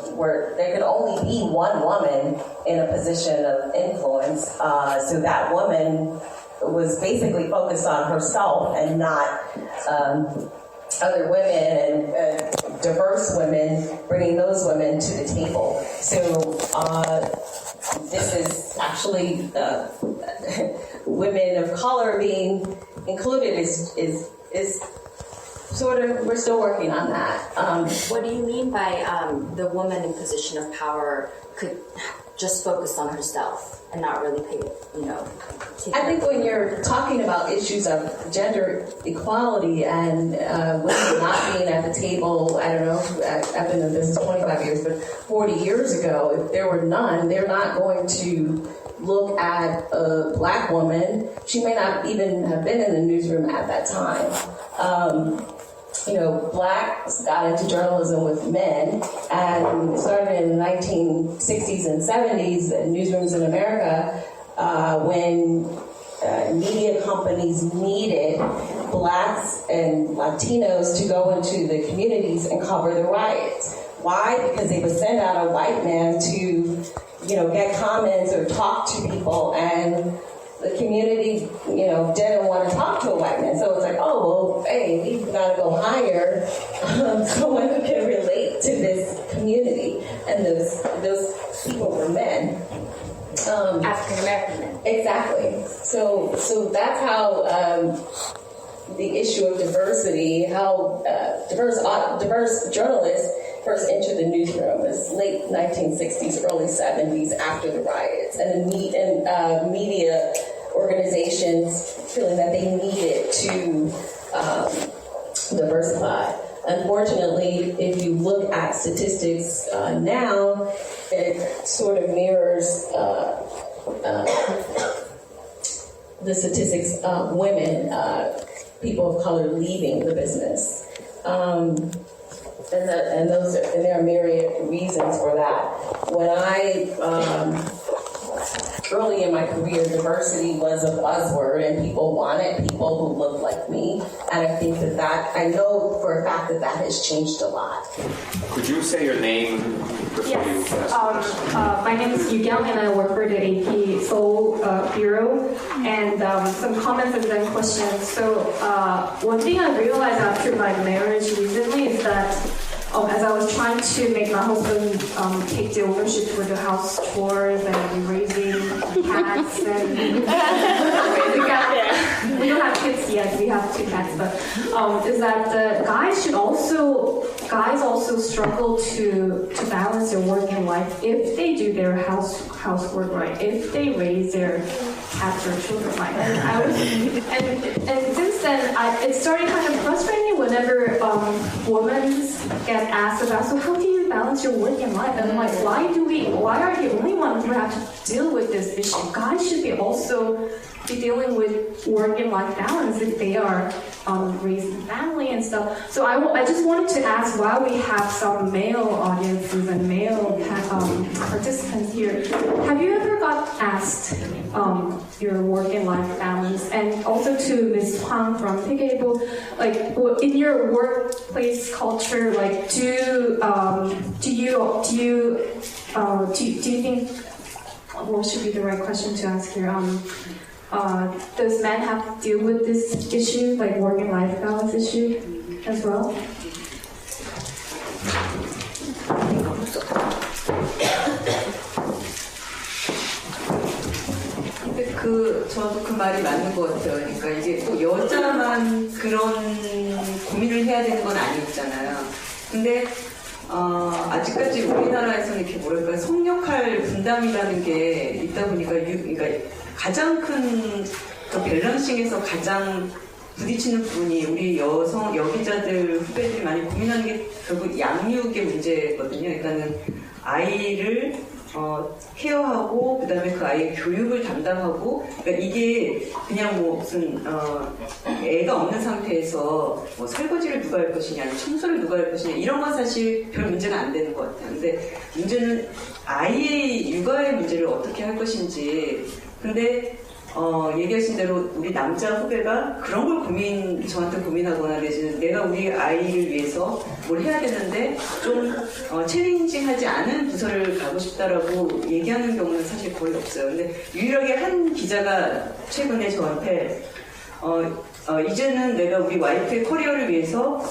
there could only be one woman in a position of influence. So that woman was basically focused on herself and not other women and diverse women, bringing those women to the table. So this is actually women of color being included is sort of, we're still working on that. What do you mean by the woman in position of power could just focus on herself and not really pay, I think when you're talking about issues of gender equality and women not being at the table, I don't know, I've been in business 25 years, but 40 years ago, if there were none, they're not going to look at a black woman. She may not even have been in the newsroom at that time. Blacks got into journalism with men, and started in the 1960s and 70s, newsrooms in America, when media companies needed blacks and Latinos to go into the communities and cover the riots. Why? Because they would send out a white man to, get comments or talk to people, and the community, didn't want to talk to a white man. So it's like, oh, well, hey, we've got to go hire someone who can relate to this community. And those people were men. African American men. Exactly. So that's how the issue of diversity, how diverse journalists first entered the newsroom. It's late 1960s, early 70s, after the riots, and media organizations feeling that they needed to diversify. Unfortunately, if you look at statistics now, it sort of mirrors the statistics of women, people of color leaving the business. And there are myriad reasons for that. When early in my career, diversity was a buzzword, and people wanted people who looked like me. And I think that I know for a fact that has changed a lot. Could you say your name before you ask? My name is Yu Gyang, and I work for the AP Seoul Bureau. And some comments and then questions. So one thing I realized after my marriage recently is that as I was trying to make my husband take the ownership for the house chores and raising cats and raising cats. We don't have kids yet, we have 2 cats, but is that guys also struggle to balance their work and life if they do their housework right, if they raise their cats or children right. And since then, it started kind of frustrating me whenever women get asked about, so how do you balance your work and life? And I'm like, why are the only ones who have to deal with this issue? Guys should be also be dealing with work and life balance if they are raising family and stuff. So I just wanted to ask, while we have some male audiences and male participants here, have you ever got asked your work and life balance? And also to Ms. Hwang from Pigable, like in your workplace culture, like do you think, what should be the right question to ask here? Does men have to deal with this issue, like work and life balance issue as well? 저도 그 말이 맞는 것 같아요. 그러니까 이게 꼭 여자만 그런 고민을 해야 되는 건 아니잖아요. 근데 아직까지 우리나라에서는 이렇게 뭐랄까 성역할 분담이라는 게 있다 보니까 그러니까 가장 큰 그 밸런싱에서 가장 부딪히는 부분이 우리 여기자들 후배들이 많이 고민하는 게 결국 양육의 문제거든요. 그러니까는 아이를 케어하고 그다음에 그 아이의 교육을 담당하고, 그러니까 이게 그냥 뭐 무슨 애가 없는 상태에서 뭐 설거지를 누가 할 것이냐, 청소를 누가 할 것이냐 이런 건 사실 별 문제가 안 되는 것 같아요. 근데 문제는 아이의 육아의 문제를 어떻게 할 것인지. 근데 얘기하신 대로 우리 남자 후배가 그런 걸 저한테 고민하거나 내지는 내가 우리 아이를 위해서 뭘 해야 되는데 좀 챌린징하지 않은 부서를 가고 싶다라고 얘기하는 경우는 사실 거의 없어요. 근데 유일하게 한 기자가 최근에 저한테 이제는 내가 우리 와이프의 커리어를 위해서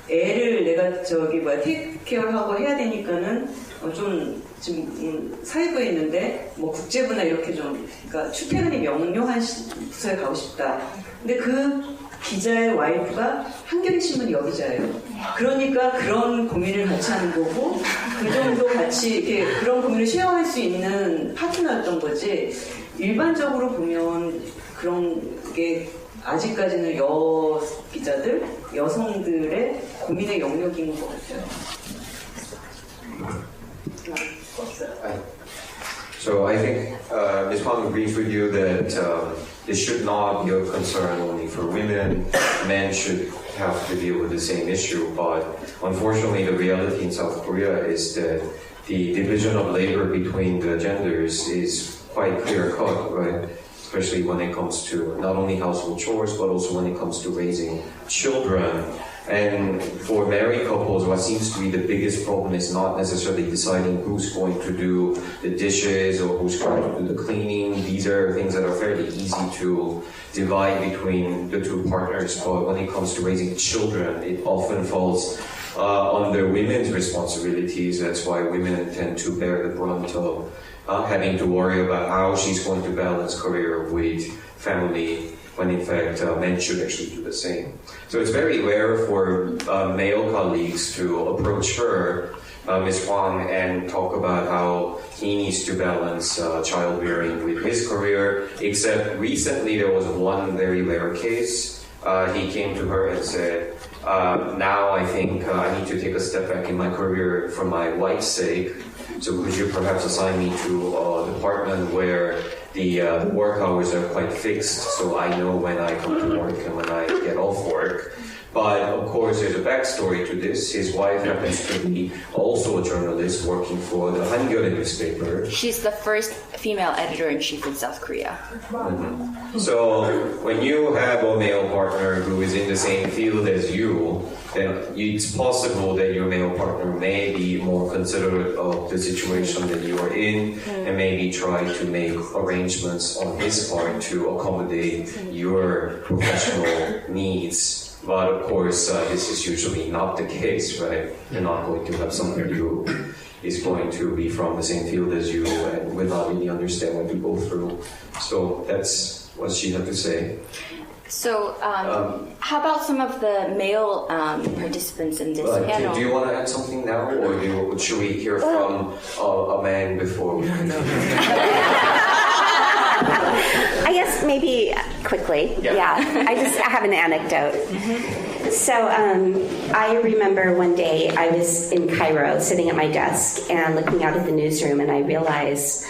애를 내가 테이크 케어하고 해야 되니까는 좀 지금 사회부에 있는데 뭐 국제부나 이렇게 좀 그러니까 출퇴근이 명료한 부서에 가고 싶다. 근데 그 기자의 와이프가 한겨레신문 여기자예요. 그러니까 그런 고민을 같이 하는 거고, 그 정도 같이 이렇게 그런 고민을 쉐어할 수 있는 파트너였던 거지. 일반적으로 보면 그런 게 아직까지는 기자들, 여성들의 고민의 영역인 것 같아요. So I think Ms. Huang agrees with you that it should not be a concern only for women. Men should have to deal with the same issue, but unfortunately the reality in South Korea is that the division of labor between the genders is quite clear-cut, right? Especially when it comes to not only household chores, but also when it comes to raising children. And for married couples, what seems to be the biggest problem is not necessarily deciding who's going to do the dishes or who's going to do the cleaning. These are things that are fairly easy to divide between the two partners. But when it comes to raising children, it often falls under women's responsibilities. That's why women tend to bear the brunt of having to worry about how she's going to balance career with family, when in fact men should actually do the same. So it's very rare for male colleagues to approach her, Ms. Huang, and talk about how he needs to balance childbearing with his career, except recently there was one very rare case. He came to her and said, now I think I need to take a step back in my career for my wife's sake. So could you perhaps assign me to a department where the work hours are quite fixed, so I know when I come to work and when I get off work. But of course, there's a backstory to this. His wife happens to be also a journalist working for the Hangyeol newspaper. She's the first female editor-in-chief in South Korea. Mm-hmm. So when you have a male partner who is in the same field as you, then it's possible that your male partner may be more considerate of the situation that you are in and maybe try to make arrangements on his part to accommodate your professional needs. But of course, this is usually not the case, right? You're not going to have someone who is going to be from the same field as you and will not really understand what you go through. So that's what she had to say. So, how about some of the male participants in this panel? Do you want to add something now, or should we hear from a man before we I guess maybe quickly. Yeah. I have an anecdote. So I remember one day I was in Cairo sitting at my desk and looking out at the newsroom, and I realized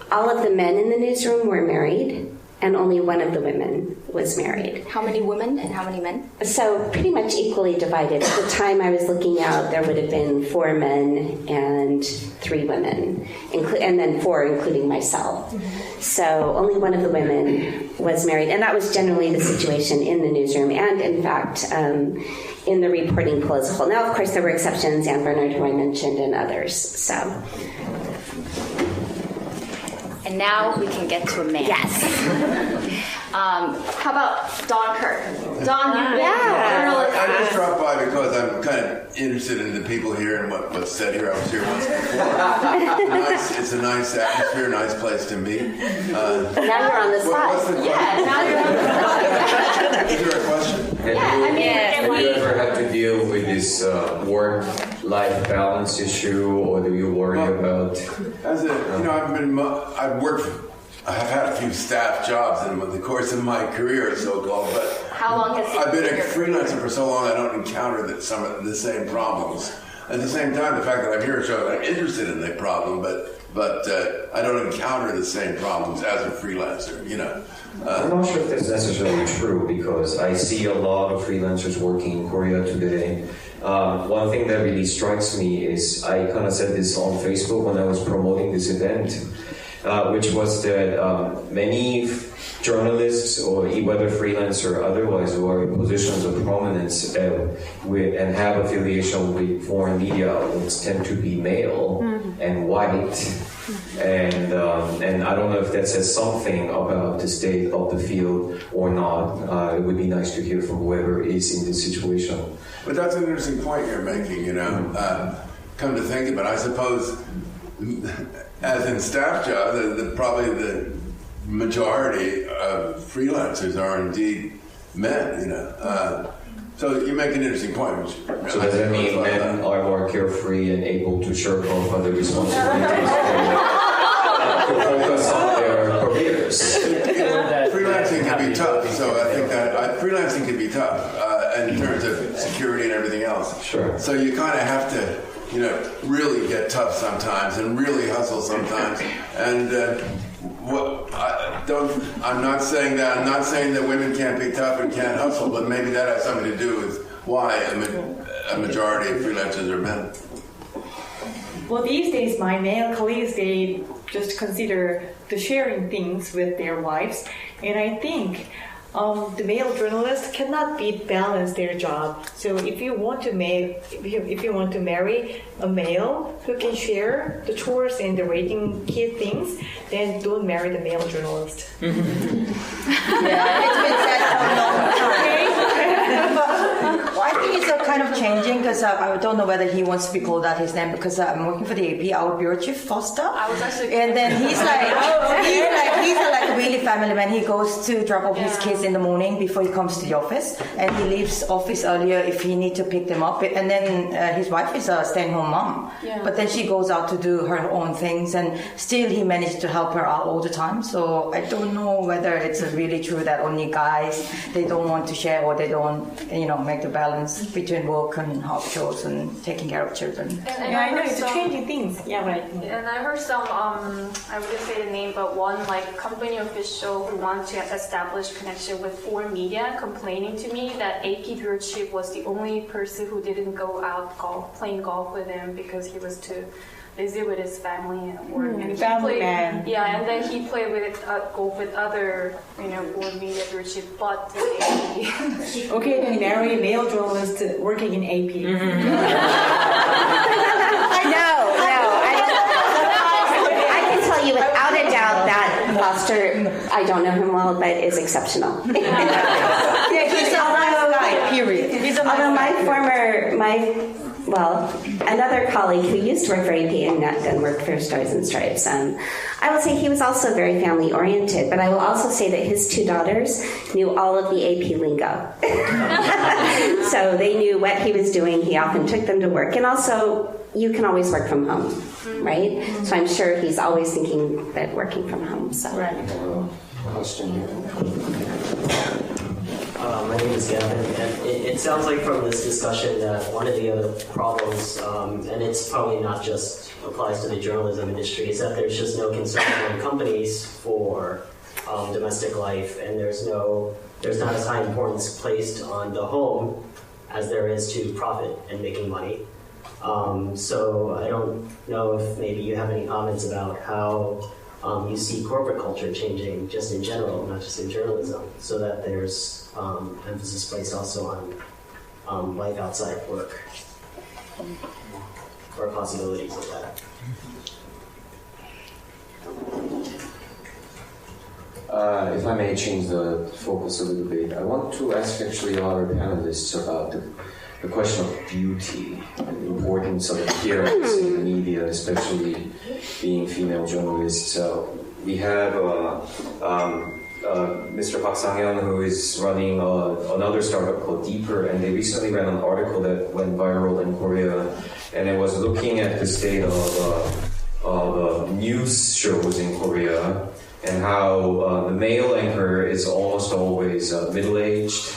all of the men in the newsroom were married and only one of the women was married. How many women and how many men? So pretty much equally divided. At the time I was looking out, there would have been 4 men and 3 women, and then 4 including myself. So only one of the women was married, and that was generally the situation in the newsroom, and in fact, in the reporting pool as a whole. Now, of course, there were exceptions, Anne Bernard, who I mentioned, and others. So. And now we can get to a man. Yes. How about Don Kirk? Don, you've been a journalist. I just dropped by because I'm kind of interested in the people here and what's said here. I was here once before. It's a nice atmosphere, nice place to meet. Now you're on the spot. Now you're on the spot. Is there a question? Have you ever had to deal with this work-life balance issue, or do you worry about? I've had a few staff jobs in the course of my career, so-called, but how long has I've been a freelancer for so long I don't encounter some of the same problems. At the same time, the fact that I'm here shows I'm interested in the problem, but I don't encounter the same problems as a freelancer, I'm not sure if that's necessarily true, because I see a lot of freelancers working in Korea today. One thing that really strikes me is, I kind of said this on Facebook when I was promoting this event, which was that many journalists, or whether freelance or otherwise, who are in positions of prominence and have affiliation with foreign media outlets tend to be male and white. And I don't know if that says something about the state of the field or not. It would be nice to hear from whoever is in this situation. But that's an interesting point you're making, come to think of it. I suppose, as in staff jobs, probably the majority of freelancers are indeed men, So So you make an interesting point. So does that mean men are more carefree and able to shirk off other responsibilities to focus on their careers? Freelancing can be tough, so I think that freelancing can be tough in terms of security and everything else. Sure. So you kind of have to, really get tough sometimes and really hustle sometimes. And I'm not saying that. I'm not saying that women can't be tough and can't hustle, but maybe that has something to do with why a majority of freelancers are men. Well, these days, my male colleagues, they just consider the sharing things with their wives. And I think the male journalists cannot balance their job. So if you want to marry a male who can share the chores and the raising kid things, then don't marry the male journalist. Yeah, it's been said for a long time. Well, I think it's kind of changing because I don't know whether he wants to be called out his name because I'm working for the AP, our bureau chief, Foster. I was actually. And then he's like a really family man. He goes to drop off his kids in the morning before he comes to the office, and he leaves office earlier if he need to pick them up. And then his wife is a stay-at-home mom, but then she goes out to do her own things, and still he managed to help her out all the time. So I don't know whether it's really true that only guys, they don't want to share or they don't, make the balance between work and house chores and taking care of children. And I know it's changing things. Yeah, right. And I heard some, I wouldn't say the name, but one company official who wanted to establish connection with foreign media complaining to me that AP bureau chief was the only person who didn't go out playing golf with him because he was too busy with his family and work. And family man. Yeah, and then he played with golf with other, foreign media bureau chief, but the AP. Okay, then marry a male journalist working in AP. I can tell you without a doubt that Foster, I don't know him well, but is exceptional. He's a nice guy, period. Although another colleague who used to work for AP and then worked for Stars and Stripes, I will say he was also very family oriented, but I will also say that his two daughters knew all of the AP lingo. So they knew what he was doing. He often took them to work. And also, you can always work from home, right? So I'm sure he's always thinking that working from home. So. Right. My name is Gavin, and it sounds like from this discussion that one of the other problems, and it's probably not just applies to the journalism industry, is that there's just no concern among companies for domestic life, and there's not as high importance placed on the home as there is to profit and making money. So I don't know if maybe you have any comments about how you see corporate culture changing just in general, not just in journalism, so that there's emphasis placed also on life outside of work or possibilities of that. If I may change the focus a little bit, I want to ask actually our panelists about the question of beauty and the importance of appearance in the media, especially being female journalists. We have Mr. Park Sang-hyun, who is running another startup called Deeper, and they recently ran an article that went viral in Korea, and it was looking at the state of news shows in Korea, and how the male anchor is almost always middle-aged,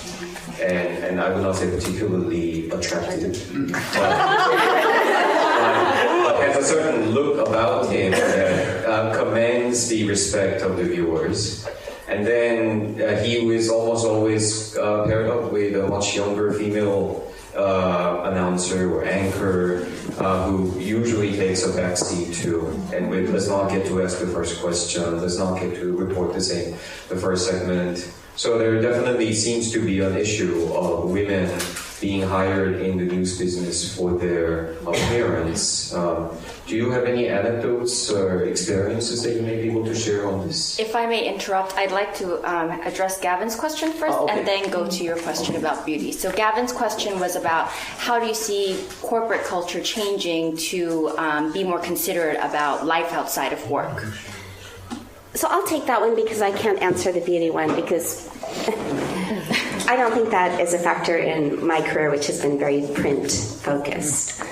and I would not say particularly attractive, but has a certain look about him that commands the respect of the viewers. And then he was almost always paired up with a much younger female announcer or anchor who usually takes a backseat too, and does not get to ask the first question, does not get to report the first segment. So there definitely seems to be an issue of women being hired in the news business for their appearance. Do you have any anecdotes or experiences that you may be able to share on this? If I may interrupt, I'd like to address Gavin's question first and then go to your question about beauty. So Gavin's question was about how do you see corporate culture changing to be more considerate about life outside of work? So I'll take that one because I can't answer the beauty one because I don't think that is a factor in my career, which has been very print focused.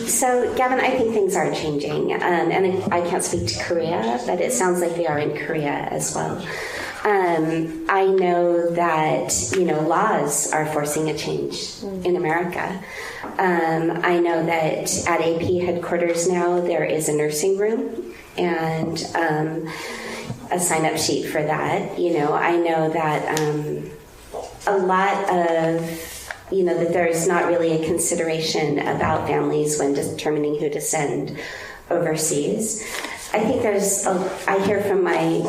So, Gavin, I think things are changing, and I can't speak to Korea, but it sounds like they are in Korea as well. I know that, laws are forcing a change in America. I know that at AP headquarters now, there is a nursing room and a sign-up sheet for that. I know that a lot of that there's not really a consideration about families when determining who to send overseas. I think I hear from my,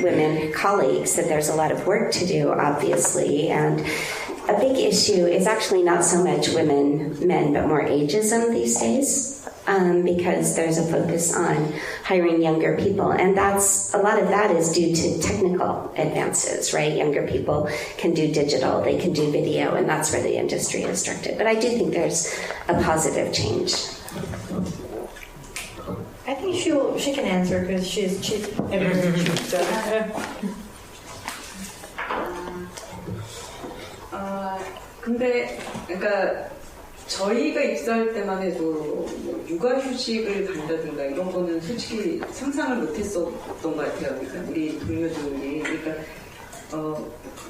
women colleagues that there's a lot of work to do, obviously, and a big issue is actually not so much women, men, but more ageism these days, because there's a focus on hiring younger people, and a lot of that is due to technical advances, right? Younger people can do digital, they can do video, and that's where the industry is directed. But I do think there's a positive change. I think she can answer because she's chief editor. 근데 그러니까 저희가 입사할 때만 해도 뭐 육아휴직을 간다든가 이런 거는 솔직히 상상을 못했었던 것 같아요. 그러니까 우리 동료들이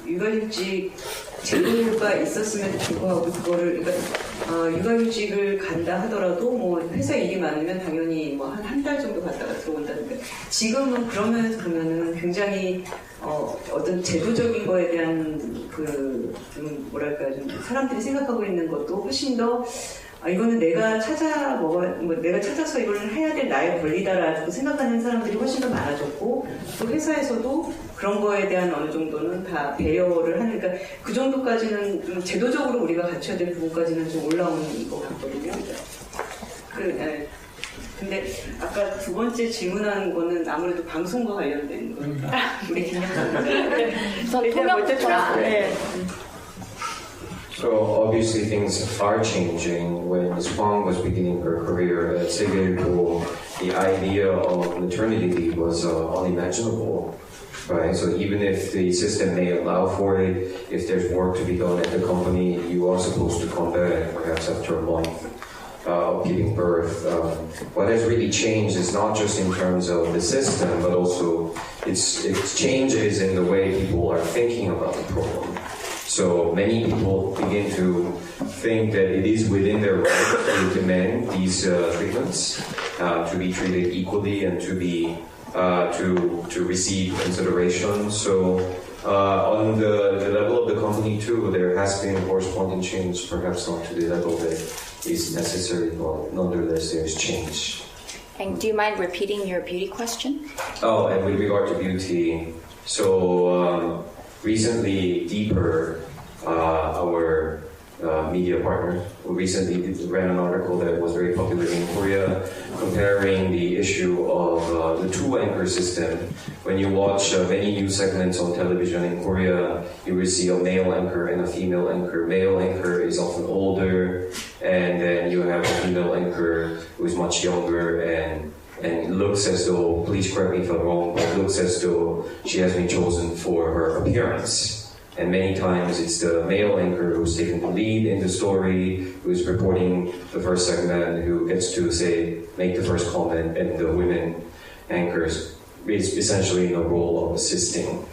육아휴직 제도가 있었음에도 불구하고 그거를 육아휴직을 간다 하더라도 뭐 회사 일이 많으면 당연히 뭐 한 달 정도 갔다가 들어온다든가 지금은 그러면서 보면은 굉장히 어떤 제도적인 거에 대한 좀 사람들이 생각하고 있는 것도 훨씬 더 이거는 내가 찾아서 이걸 해야 될 나의 권리다라고 생각하는 사람들이 훨씬 더 많아졌고 또 회사에서도 그런 거에 대한 어느 정도는 다 배려를 하는 그러니까 그 정도까지는 좀 제도적으로 우리가 갖춰야 될 부분까지는 좀 올라오는 것 같거든요. 근데 아까 두 번째 질문한 거는 아무래도 방송과 관련된 거니까 우리 김영선 So obviously things are changing. When Ms. Huang was beginning her career at Segeilpo, the idea of maternity leave was unimaginable. Right? So even if the system may allow for it, if there's work to be done at the company, you are supposed to come back perhaps after a month of giving birth. What has really changed is not just in terms of the system, but also it's changes in the way people are thinking about the problem. So many people begin to think that it is within their right to demand these treatments, to be treated equally and to be to receive consideration. So on the level of the company too, there has been a corresponding change, perhaps not to the level that is necessary, but nonetheless there's change. And do you mind repeating your beauty question? Oh, and with regard to beauty, so recently Deeper, our media partner, recently ran an article that was very popular in Korea, comparing the issue of the two-anchor system. When you watch many news segments on television in Korea, you will see a male anchor and a female anchor. Male anchor is often older, and then you have a female anchor who is much younger and looks as though, please correct me if I'm wrong, but looks as though she has been chosen for her appearance. And many times it's the male anchor who's taking the lead in the story, who's reporting the first segment, who gets to make the first comment, and the women anchors is essentially in the role of assisting.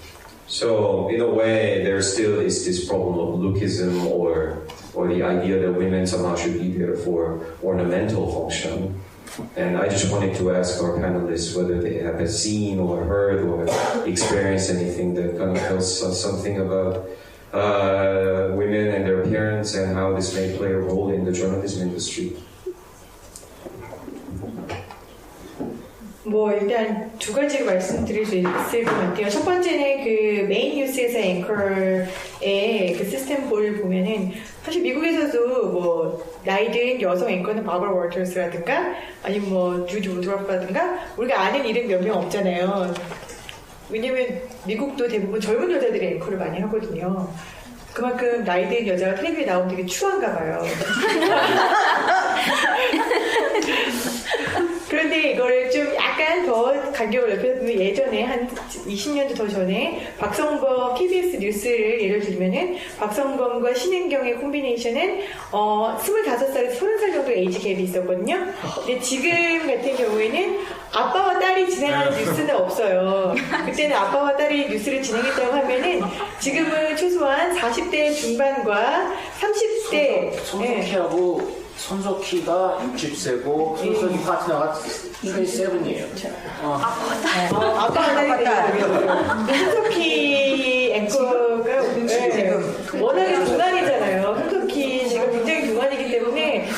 So in a way, there still is this problem of lookism or the idea that women somehow should be there for ornamental function. And I just wanted to ask our panelists whether they have seen or heard or experienced anything that kind of tells us something about women and their appearance and how this may play a role in the journalism industry. 뭐 일단 두 가지로 말씀드릴 수 있을 것 같아요. 첫 번째는 그 메인 뉴스에서 앵커의 그 시스템볼을 보면은 사실 미국에서도 뭐 나이 든 여성 앵커는 바버 워터스라든가 아니면 뭐 주디 우드러프라든가 우리가 아는 이름 몇 명 없잖아요. 왜냐면 미국도 대부분 젊은 여자들이 앵커를 많이 하거든요. 그만큼 나이 든 여자가 텔레비에 나오면 되게 추한가 봐요. 그런데 이거를 좀 약간 더 간격을 넓혀보면 예전에 한 20년도 더 전에 박성범 KBS 뉴스를 예를 들면은 박성범과 신은경의 콤비네이션은 25살에서 30살 정도 에이지 갭이 있었거든요. 근데 지금 같은 경우에는 아빠와 딸이 진행하는 뉴스는 없어요. 그때는 아빠와 딸이 뉴스를 진행했다고 하면은 지금은 최소한 40대 중반과 30대 손석희하고 손석희가 60세고 손석희 파트너가 27이에요. 아빠가 딸이 손석희 앵커가 워낙에 동안이잖아요. 손석희 씨가 굉장히 동안이기 때문에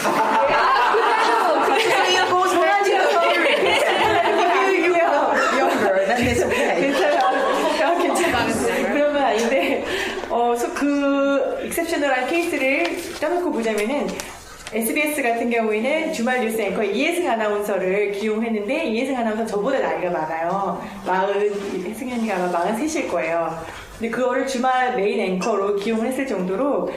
그러면 아닌데 그 익셉셔널한 케이스를 떠놓고 보자면은 SBS 같은 경우에는 주말 뉴스 앵커 이혜승 아나운서를 기용했는데 이혜승 아나운서 저보다 나이가 많아요. 혜승 언니가 아마 43일 거예요. 근데 그거를 주말 메인 앵커로 기용했을 정도로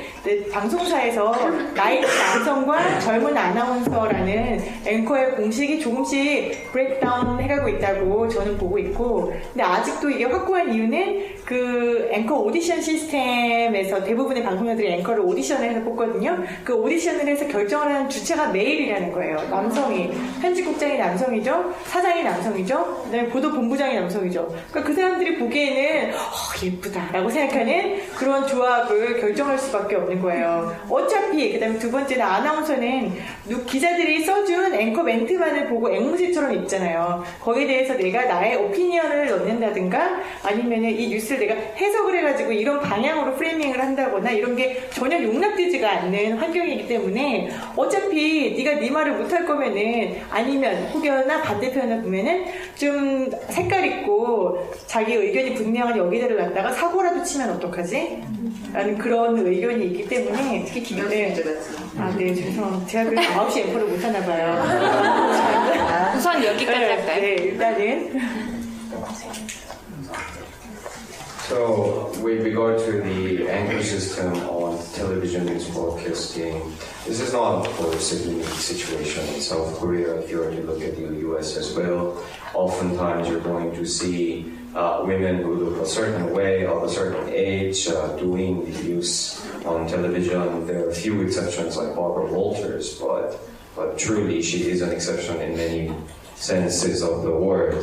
방송사에서 나이 남성과 젊은 아나운서라는 앵커의 공식이 조금씩 브레이크다운 해가고 있다고 저는 보고 있고, 근데 아직도 이게 확고한 이유는 그 앵커 오디션 시스템에서 대부분의 방송사들이 앵커를 오디션을 해서 뽑거든요. 그 오디션을 해서 결정을 하는 주체가 메일이라는 거예요. 남성이. 편집국장이 남성이죠. 사장이 남성이죠. 그다음에 보도본부장이 남성이죠. 그러니까 그 사람들이 보기에는 예쁘다라고 생각하는 그런 조합을 결정할 수밖에 없는 거예요. 어차피 그다음에 두 번째는 아나운서는 기자들이 써준 앵커 멘트만을 보고 앵무새처럼 읽잖아요. 거기에 대해서 내가 나의 오피니언을 넣는다든가 아니면은 이 뉴스를 내가 해석을 해가지고 이런 방향으로 프레이밍을 한다거나 이런 게 전혀 용납되지가 않는 환경이기 때문에 어차피 네가 네 말을 못할 거면은 아니면 혹여나 반대편을 보면은 좀 색깔 있고 자기 의견이 분명한 여기다를 놨다가 사고라도 치면 어떡하지? 라는 그런 의견이 있기 때문에 특히 김현수 문제 같은. 네, 죄송합니다. 제가 그래서 9시 앵커를 못하나 봐요. 우선 여기까지 할까요? 네, 일단은 So, with regard to the anchor system on television news broadcasting, this is not, of course, a unique situation in South Korea. If you already look at the US as well, oftentimes you're going to see women who look a certain way, of a certain age, doing the news on television. There are a few exceptions like Barbara Walters, but truly she is an exception in many senses of the word.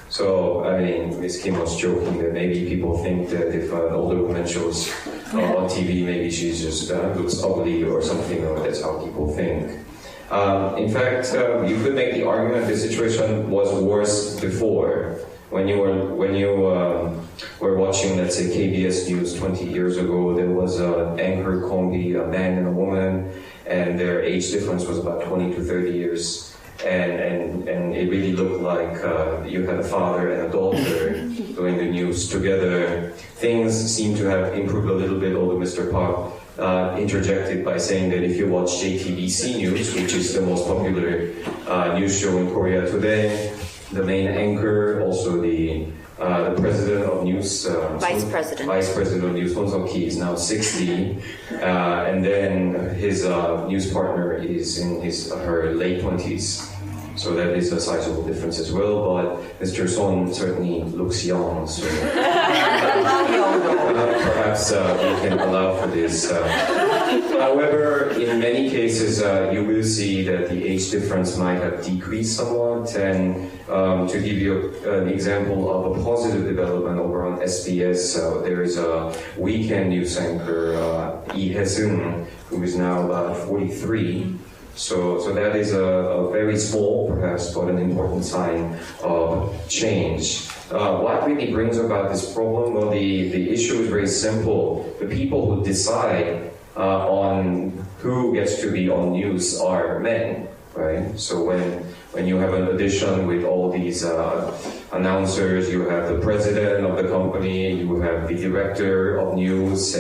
So, I mean, Ms. Kim was joking that maybe people think that if an older woman shows on TV, maybe she just looks ugly or something, or that's how people think. In fact, you could make the argument the situation was worse before. When you were watching, let's say, KBS News 20 years ago, there was an anchor combi, a man and a woman, and their age difference was about 20 to 30 years. And it really looked like you had a father and a daughter doing the news together. Things seem to have improved a little bit, although Mr. Park interjected by saying that if you watch JTBC News, which is the most popular news show in Korea today, the main anchor, also the president of news, Vice President of News, Son Seok-hee, is now 60, and then his news partner is in her late 20s. So that is a sizable difference as well, but Mr. Son certainly looks young, so perhaps we can allow for this. However, in many cases, you will see that the age difference might have decreased somewhat, and to give you an example of a positive development over on SBS, there is a weekend news anchor, Lee Hae-seung, who is now about 43. So that is a very small, perhaps, but an important sign of change. What really brings about this problem? Well, the issue is very simple. The people who decide on who gets to be on news are men, right? So when you have an audition with all these announcers, you have the president of the company, you have the director of news,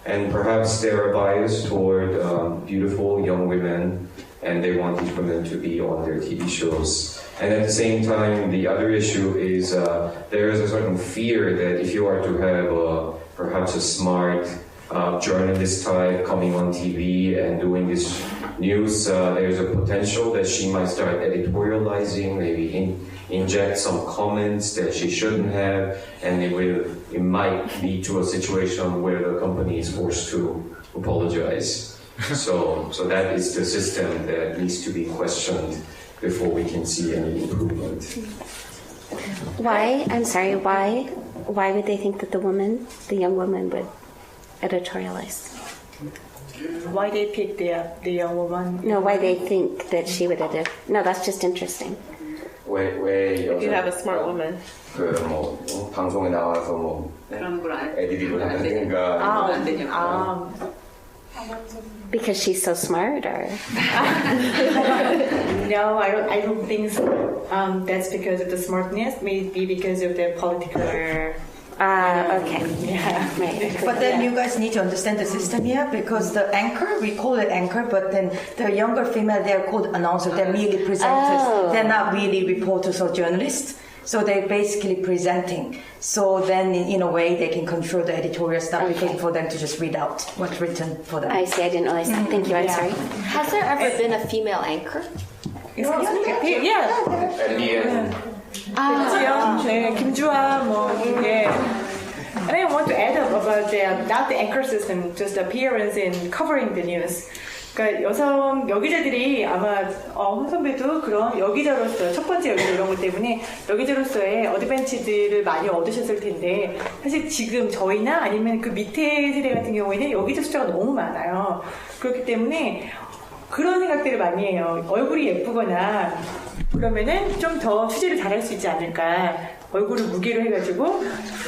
and perhaps they're biased toward beautiful young women, and they want these women to be on their TV shows. And at the same time, the other issue is there is a certain fear that if you are to have perhaps a smart, journalist type coming on TV and doing this news, there's a potential that she might start editorializing, maybe inject some comments that she shouldn't have, and it might lead to a situation where the company is forced to apologize. So that is the system that needs to be questioned before we can see any improvement. Why? I'm sorry. Why would they think that the young woman, would editorialize? Why they pick the young woman? No, why they think that she would edit? No, that's just interesting. 왜 If you have a smart woman. 방송에 나와서 그런 걸 안 애들이 하는가? Because she's so smart, or? No, I don't think so. That's because of the smartness. Maybe because of the political. Okay. Yeah. Right. But then you guys need to understand the system here, because the anchor, we call it anchor, but then the younger female, they're called announcers. They're merely presenters. Oh. They're not really reporters or journalists. So they're basically presenting. So then, in a way, they can control the editorial stuff, because for them to just read out what's written for them. I see. I didn't realize that. Thank you. I'm sorry. Has there ever been a female anchor? Yeah. At the end. 네, 김주아, 예. And I want to add up about not the anchor system, just the appearance in covering the news. 그러니까 여성 여기자들이 아마 홍 선배도 그런 여기자로서 첫 번째 여기자 이런 것 때문에 여기자로서의 어드밴티지를 많이 얻으셨을 텐데, 사실 지금 저희나 아니면 그 밑에 세대 같은 경우에는 여기자 숫자가 너무 많아요. 그렇기 때문에 그런 생각들을 많이 해요. 얼굴이 예쁘거나 그러면은 좀 더 취재를 잘할 수 있지 않을까. 얼굴을 무게로 해가지고.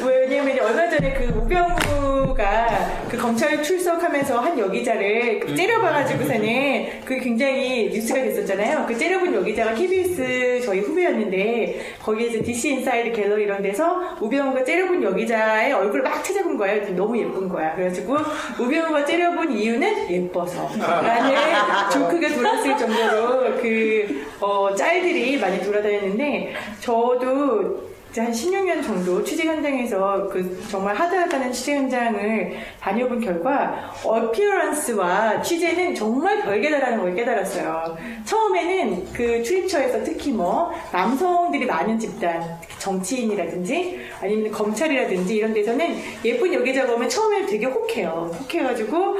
왜냐면 얼마 전에 그 우병우가 그 검찰 출석하면서 한 여기자를 째려봐가지고서는 그게 굉장히 뉴스가 됐었잖아요. 그 째려본 여기자가 KBS 저희 후배였는데, 거기에서 DC 인사이드 갤러리 이런 데서 우병우가 째려본 여기자의 얼굴을 막 찾아본 거예요. 너무 예쁜 거야. 그래가지고 우병우가 째려본 이유는 예뻐서 라는 조크가 돌았을 정도로 짤들이 많이 돌아다녔는데, 저도 한 16년 정도 취재 현장에서 정말 하드하다는 취재 현장을 다녀본 결과 어피어런스와 취재는 정말 별개다라는 걸 깨달았어요. 처음에는 그 출입처에서 특히 남성들이 많은 집단, 정치인이라든지 아니면 검찰이라든지 이런 데서는 예쁜 여기자가 오면 처음에는 되게 혹해요. 혹해가지고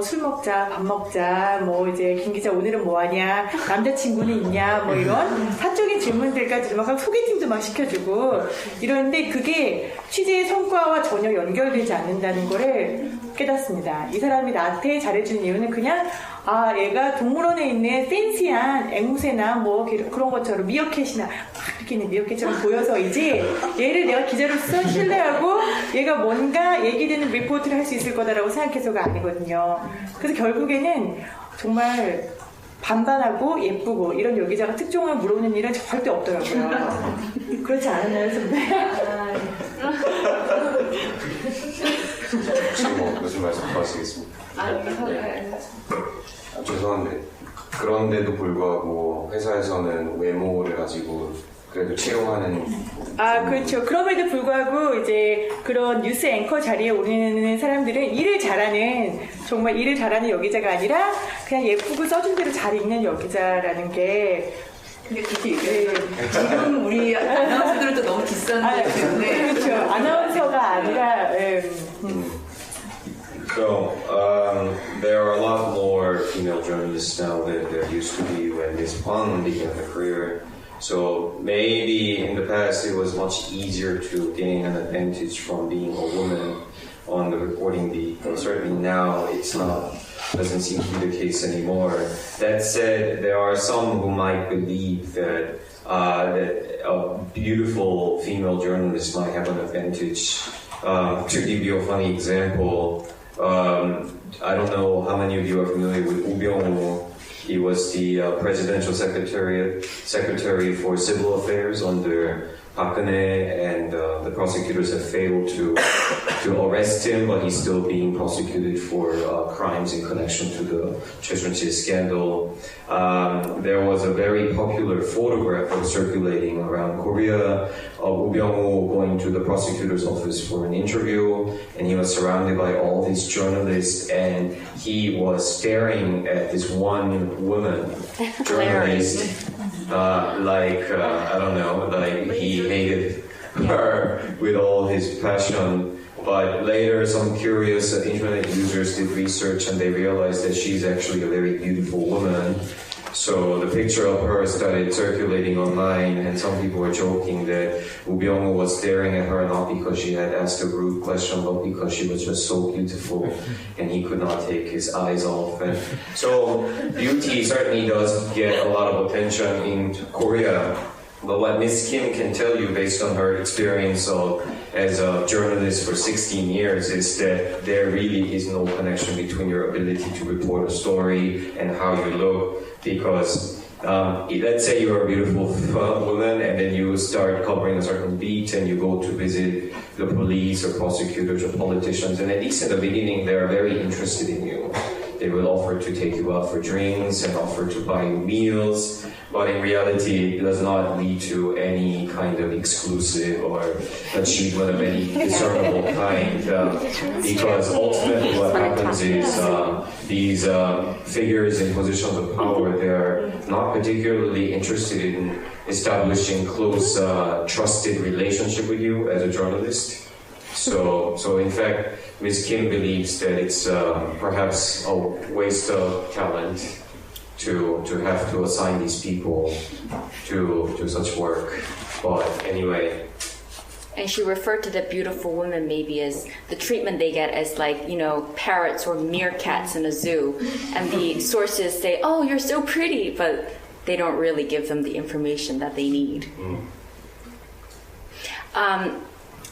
술 먹자, 밥 먹자, 이제 김 기자 오늘은 뭐 하냐, 남자친구는 있냐, 이런 사적인 질문들까지 막 소개팅도 막 시켜주고 이러는데, 그게 취재의 성과와 전혀 연결되지 않는다는 거를 깨닫습니다. 이 사람이 나한테 잘해주는 이유는 그냥 얘가 동물원에 있는 팬시한 앵무새나 그런 것처럼 미어캣이나 막 이렇게 있는 미어캣처럼 보여서이지, 얘를 내가 기자로서 신뢰하고 얘가 뭔가 얘기되는 리포트를 할 수 있을 거다라고 생각해서가 아니거든요. 그래서 결국에는 정말 반반하고 예쁘고 이런 여기자가 특종을 물어보는 일은 절대 없더라고요. 그렇지 않았나요, 선배? 지금 무슨 말씀 하시겠습니까? 죄송한데, 그런데도 불구하고 회사에서는 외모를 가지고 그래도 채용하는. 그렇죠. 그럼에도 불구하고 이제 그런 뉴스 앵커 자리에 오르는 사람들은 정말 일을 잘하는 여기자가 아니라 그냥 예쁘고 써준 대로 잘 읽는 여기자라는 게. 근데 그렇게 얘기해요. 지금 우리 아나운서들도 너무 뒷선들 때문에. 그렇죠. 아나운서가 아니라. So, there are a lot more female journalists now than there used to be when Ms. Hwang began her career. So maybe in the past it was much easier to gain an advantage from being a woman on the reporting beat, but certainly now doesn't seem to be the case anymore. That said, there are some who might believe that a beautiful female journalist might have an advantage. To give you a funny example, I don't know how many of you are familiar with Woo Byung-woo. He was the presidential secretary for civil affairs under Park Geun-hye, and the prosecutors have failed to arrest him, but he's still being prosecuted for crimes in connection to the Choi Soon-sil scandal. There was a very popular photograph that was circulating around Korea of Woo Byung-ho going to the prosecutor's office for an interview, and he was surrounded by all these journalists, and he was staring at this one woman journalist. I don't know, like he hated her with all his passion. But later, some curious internet users did research and they realized that she's actually a very beautiful woman. So the picture of her started circulating online, and some people were joking that Woo Byung-ho was staring at her not because she had asked a rude question, but because she was just so beautiful and he could not take his eyes off. And so beauty certainly does get a lot of attention in Korea. But what Ms. Kim can tell you based on her experience as a journalist for 16 years is that there really is no connection between your ability to report a story and how you look. Because let's say you're a beautiful woman and then you start covering a certain beat and you go to visit the police or prosecutors or politicians, and at least in the beginning they are very interested in you. They will offer to take you out for drinks and offer to buy you meals, but in reality it does not lead to any kind of exclusive or achievement of any discernible kind, because ultimately what happens is these figures in positions of power, they're not particularly interested in establishing close, trusted relationship with you as a journalist. So in fact, Ms. Kim believes that it's perhaps a waste of talent to have to assign these people to such work. But anyway. And she referred to the beautiful women maybe as the treatment they get as like, parrots or meerkats in a zoo. And the sources say, oh, you're so pretty, but they don't really give them the information that they need.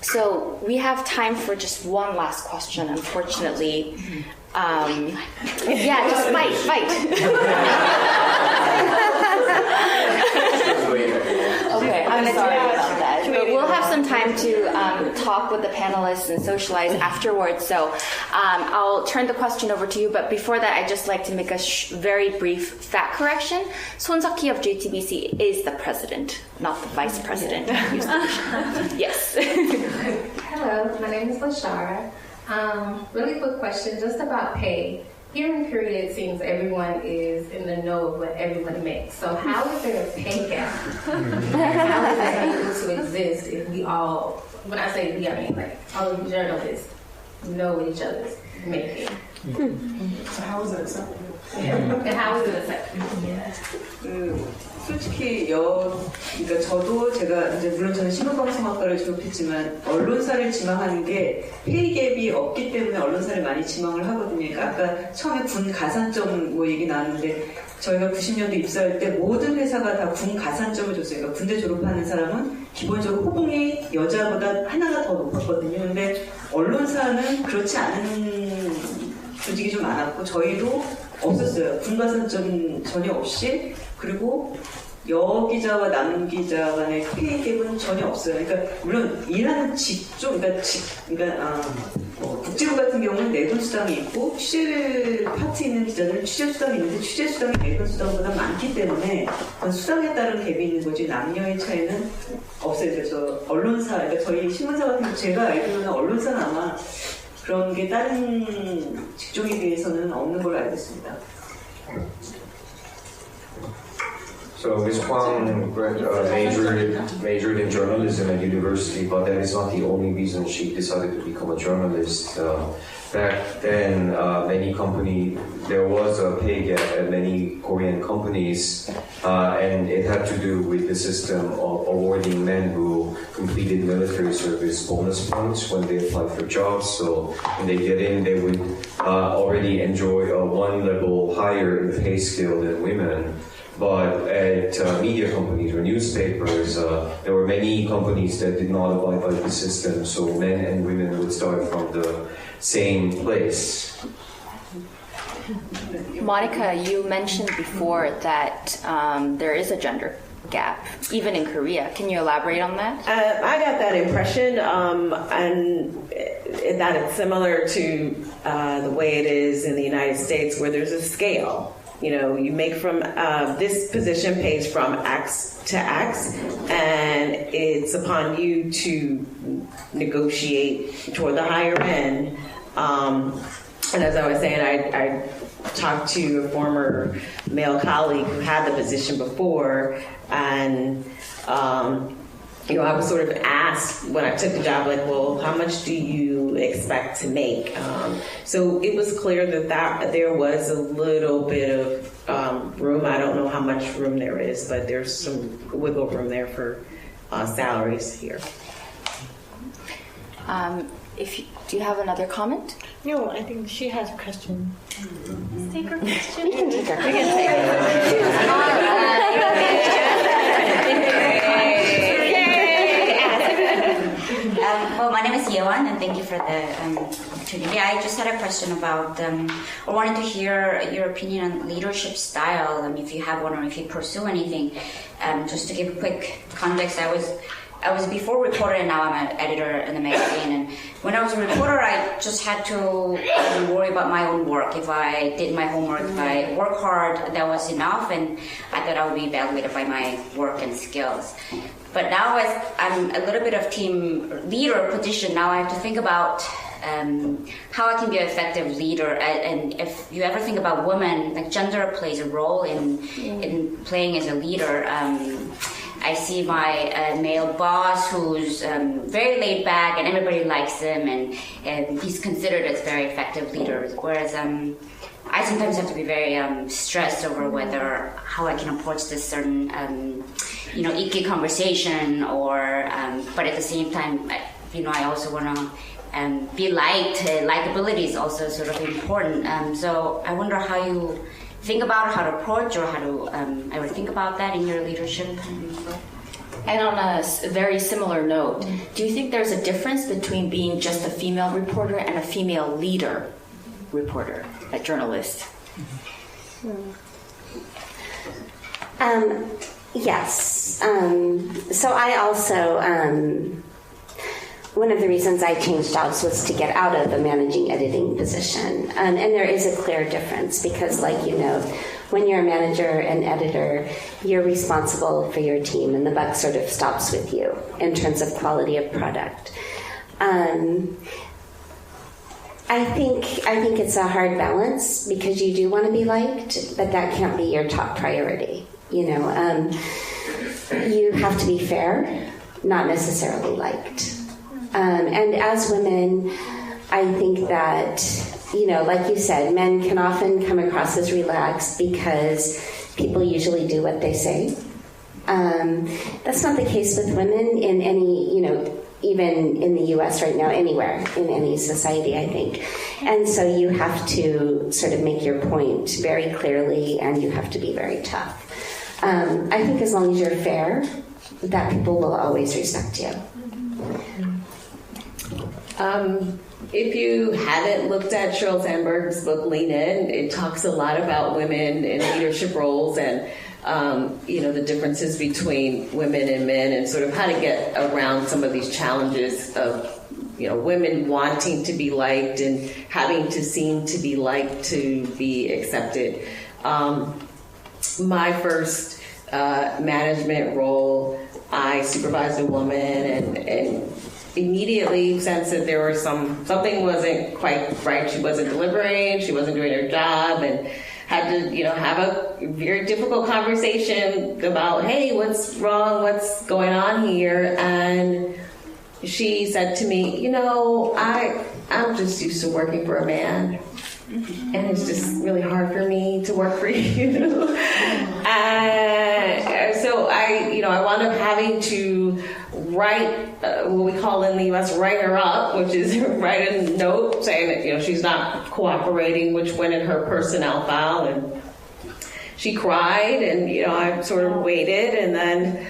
So we have time for just one last question, unfortunately. Yeah, just fight. Okay, I'm sorry about that. But we'll have some time to talk with the panelists and socialize afterwards. So I'll turn the question over to you. But before that, I'd just like to make a very brief fact correction. Son Seok-hee of JTBC is the president, not the vice president. Yes. Hello, my name is Lashara. Really quick question, just about pay. Here in Korea, it seems everyone is in the know of what everyone makes. So how is there a pay gap? How is that able to exist if we all, when I say we, I mean like all of the journalists know what each other's making? So how is it acceptable? Yeah. And how is it acceptable? 솔직히 그러니까 저도 제가 이제 물론 저는 신문방송학과를 졸업했지만 언론사를 지망하는 게 페이갭이 없기 때문에 언론사를 많이 지망을 하거든요. 그러니까 아까 처음에 군 가산점 얘기 나왔는데 저희가 90년대 입사할 때 모든 회사가 다 군 가산점을 줬어요. 그러니까 군대 졸업하는 사람은 기본적으로 호봉이 여자보다 하나가 더 높았거든요. 근데 언론사는 그렇지 않은 조직이 좀 많았고 저희도 없었어요. 군 가산점 전혀 없이, 그리고 여기자와 남기자 간의 페이갭은 전혀 없어요. 그러니까 물론 일하는 직종, 그러니까 국제부 같은 경우는 내분수당이 있고 취재 파트 있는 기자들은 취재수당이 있는데 취재수당이 내분수당보다 많기 때문에 그건 수당에 따른 갭이 있는 거지 남녀의 차이는 없어요. 그래서 언론사, 그러니까 저희 신문사 같은 경우 제가 알기로는 언론사는 아마 그런 게 다른 직종에 비해서는 없는 걸로 알고 있습니다. So Ms. Hwang majored in journalism at university, but that is not the only reason she decided to become a journalist. Back then, there was a pay gap at many Korean companies, and it had to do with the system of awarding men who completed military service bonus points when they applied for jobs. So when they get in, they would already enjoy a one level higher in the pay scale than women. But at media companies or newspapers, there were many companies that did not abide by the system, so men and women would start from the same place. Monica, you mentioned before that there is a gender gap, even in Korea. Can you elaborate on that? I got that impression, and that it's similar to the way it is in the United States, where there's a scale. You know, you make from this position pays from X to X, and it's upon you to negotiate toward the higher end. And as I was saying, I talked to a former male colleague who had the position before, and you know, I was sort of asked when I took the job, like, well, how much do you expect to make? So it was clear that there was a little bit of room. I don't know how much room there is, but there's some wiggle room there for salaries here. Do you have another comment? No, I think she has a question. Let's take her question. We can take her. We can take Well, my name is Yewan, and thank you for the opportunity. I just had a question about, I wanted to hear your opinion on leadership style, if you have one or if you pursue anything. Just to give a quick context, I was before reporter, and now I'm an editor in the magazine. And when I was a reporter, I just had to worry about my own work. If I did my homework, if I work hard, that was enough, and I thought I would be evaluated by my work and skills. But now, as I'm a little bit of team leader position, now I have to think about how I can be an effective leader. And if you ever think about women, like gender plays a role in playing as a leader. I see my male boss who's very laid back and everybody likes him, and he's considered as a very effective leader. Whereas I sometimes have to be very stressed over how I can approach this certain icky conversation, or but at the same time, I also want to be liked. Likability is also sort of important. So I wonder how you think about how to approach, or how to ever think about that in your leadership. And on a very similar note, do you think there's a difference between being just a female reporter and a female leader reporter, a journalist? Yes. So I also, one of the reasons I changed jobs was to get out of the managing editing position. And there is a clear difference because, like you know, when you're a manager and editor, you're responsible for your team, and the buck sort of stops with you in terms of quality of product. I think it's a hard balance because you do want to be liked, but that can't be your top priority. You have to be fair, not necessarily liked. And as women, I think that, like you said, men can often come across as relaxed because people usually do what they say. That's not the case with women in any, even in the U.S. right now, anywhere, in any society, I think. And so you have to sort of make your point very clearly, and you have to be very tough. I think as long as you're fair, that people will always respect you. If you haven't looked at Sheryl Sandberg's book, Lean In, it talks a lot about women in leadership roles and, the differences between women and men and sort of how to get around some of these challenges of, women wanting to be liked and having to seem to be liked to be accepted. My first management role, I supervised a woman and immediately sensed that there was something wasn't quite right. She wasn't delivering, she wasn't doing her job, and had to, have a very difficult conversation about, hey, what's wrong, what's going on here? And she said to me, I'm just used to working for a man. And it's just really hard for me to work for you. And so I wound up having to write what we call in the U.S. write her up, which is write a note saying that she's not cooperating, which went in her personnel file, and she cried, and I sort of waited, and then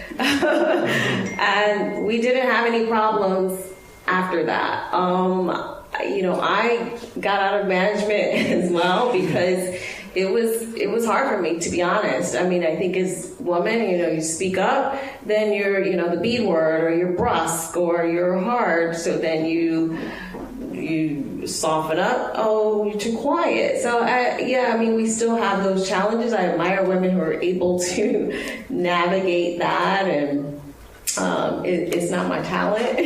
and we didn't have any problems after that. I got out of management as well because it was hard for me, to be honest. I mean, I think as women, you speak up, then you're, the B word, or you're brusque, or you're hard, so then you soften up. Oh, you're too quiet. So we still have those challenges. I admire women who are able to navigate that, and it's not my talent.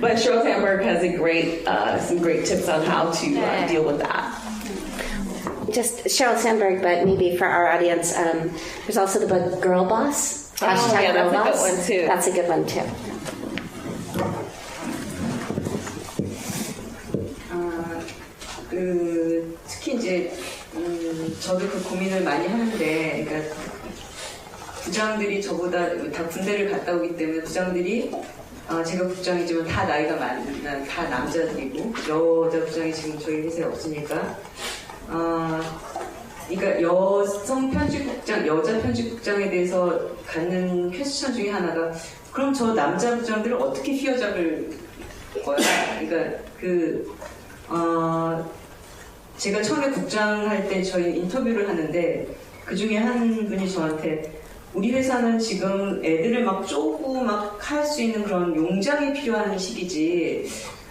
But Cheryl Sandberg has some great tips on how to deal with that. Just Sheryl Sandberg, but maybe for our audience, there's also the book Girl Boss. Hashtag Girl Boss. That's a good one too. 특히 이제 저도 그 고민을 많이 하는데, 그러니까 부장들이 저보다 다 군대를 갔다 오기 때문에 부장들이 제가 국장이지만 다 나이가 많은 다 남자들이고 여자 부장이 지금 저희 회사에 없으니까 그러니까 여성 편집국장, 여자 편집국장에 대해서 갖는 퀘스천 중에 하나가 그럼 저 남자 부장들을 어떻게 휘어잡을 거야? 그러니까 제가 처음에 국장할 때 저희 인터뷰를 하는데 그 중에 한 분이 저한테 우리 회사는 지금 애들을 막 쪼고 막 할 수 있는 그런 용장이 필요한 시기지.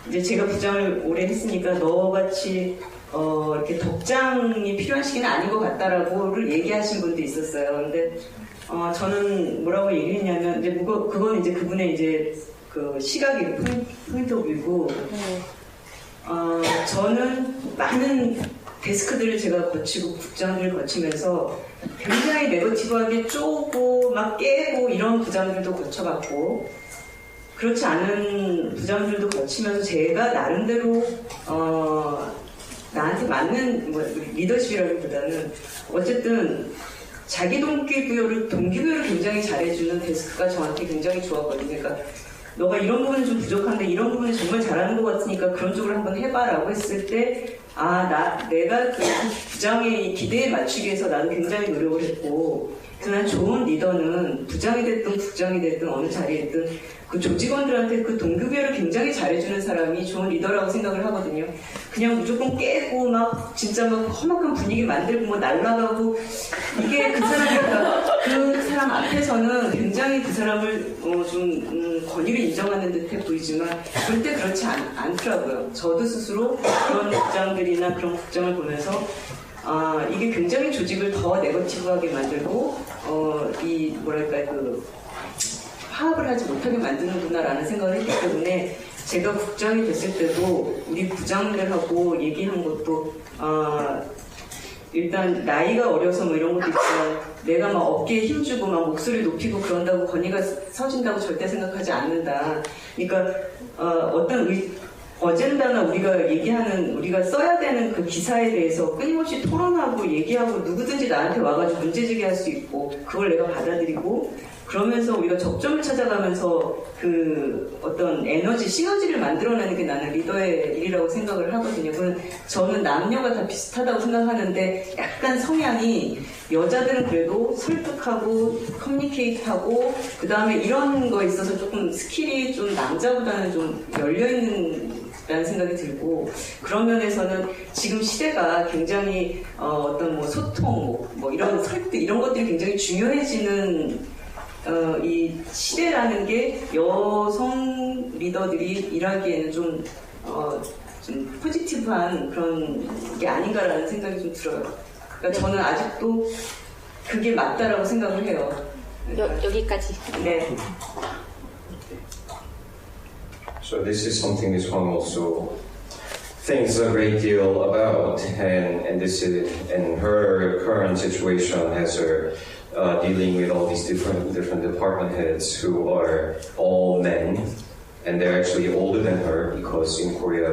이제 제가 부장을 오래 했으니까 너같이 이렇게 덕장이 필요한 시기는 아닌 것 같다라고를 얘기하신 분도 있었어요. 근데 저는 뭐라고 얘기했냐면 이제 그건 이제 그분의 이제 그 시각이고 포인트 오브 뷰고 저는 많은 데스크들을 제가 거치고 국장들을 거치면서 굉장히 네거티브하게 쪼고 막 깨고 이런 부장들도 거쳐봤고 그렇지 않은 부장들도 거치면서 제가 나름대로 나한테 맞는 리더십이라기보다는 어쨌든 자기 동기부여를 굉장히 잘해주는 데스크가 저한테 굉장히 좋았거든요. 그러니까 너가 이런 부분은 좀 부족한데 이런 부분은 정말 잘하는 것 같으니까 그런 쪽으로 한번 해봐라고 했을 때 내가 그 부장의 기대에 맞추기 위해서 나도 굉장히 노력을 했고 난 좋은 리더는 부장이 됐든 국장이 됐든 어느 자리에 있든 그 조직원들한테 그 동기부여를 굉장히 잘해주는 사람이 좋은 리더라고 생각을 하거든요. 그냥 무조건 깨고 막 진짜 막 험악한 분위기 만들고 뭐 날라가고 이게 그 사람 앞에서는 굉장히 그 사람을 좀 권위를 인정하는 듯해 보이지만 절대 그렇지 않더라고요. 저도 스스로 그런 국장들이나 그런 국장을 보면서 이게 굉장히 조직을 더 네거티브하게 만들고 화합을 하지 못하게 만드는구나라는 생각을 했기 때문에 제가 국장이 됐을 때도 우리 부장들하고 얘기한 것도 일단 나이가 어려서 뭐 이런 것도 있지만 내가 막 어깨에 힘주고 막 목소리 높이고 그런다고 권위가 서진다고 절대 생각하지 않는다. 그러니까 어떤 어젠다나 우리가 써야 되는 그 기사에 대해서 끊임없이 토론하고 얘기하고 누구든지 나한테 와가지고 문제제기할 수 있고 그걸 내가 받아들이고 그러면서 우리가 접점을 찾아가면서 그 어떤 에너지, 시너지를 만들어내는 게 나는 리더의 일이라고 생각을 하거든요. 저는 남녀가 다 비슷하다고 생각하는데 약간 성향이 여자들은 그래도 설득하고 커뮤니케이트하고 그 다음에 이런 거에 있어서 조금 스킬이 좀 남자보다는 좀 열려있는 라는 생각이 들고 그런 면에서는 지금 시대가 굉장히 어떤 뭐 소통 뭐 이런 설득 이런 것들이 굉장히 중요해지는 이 시대라는 게 여성 리더들이 일하기에는 좀 포지티브한 그런 게 아닌가라는 생각이 좀 들어요. 그러니까 저는 아직도 그게 맞다라고 생각을 해요. 여기까지. 네. So this is something Ms. Huang also thinks a great deal about, and this is, and her current situation has her dealing with all these different department heads who are all men, and they're actually older than her because in Korea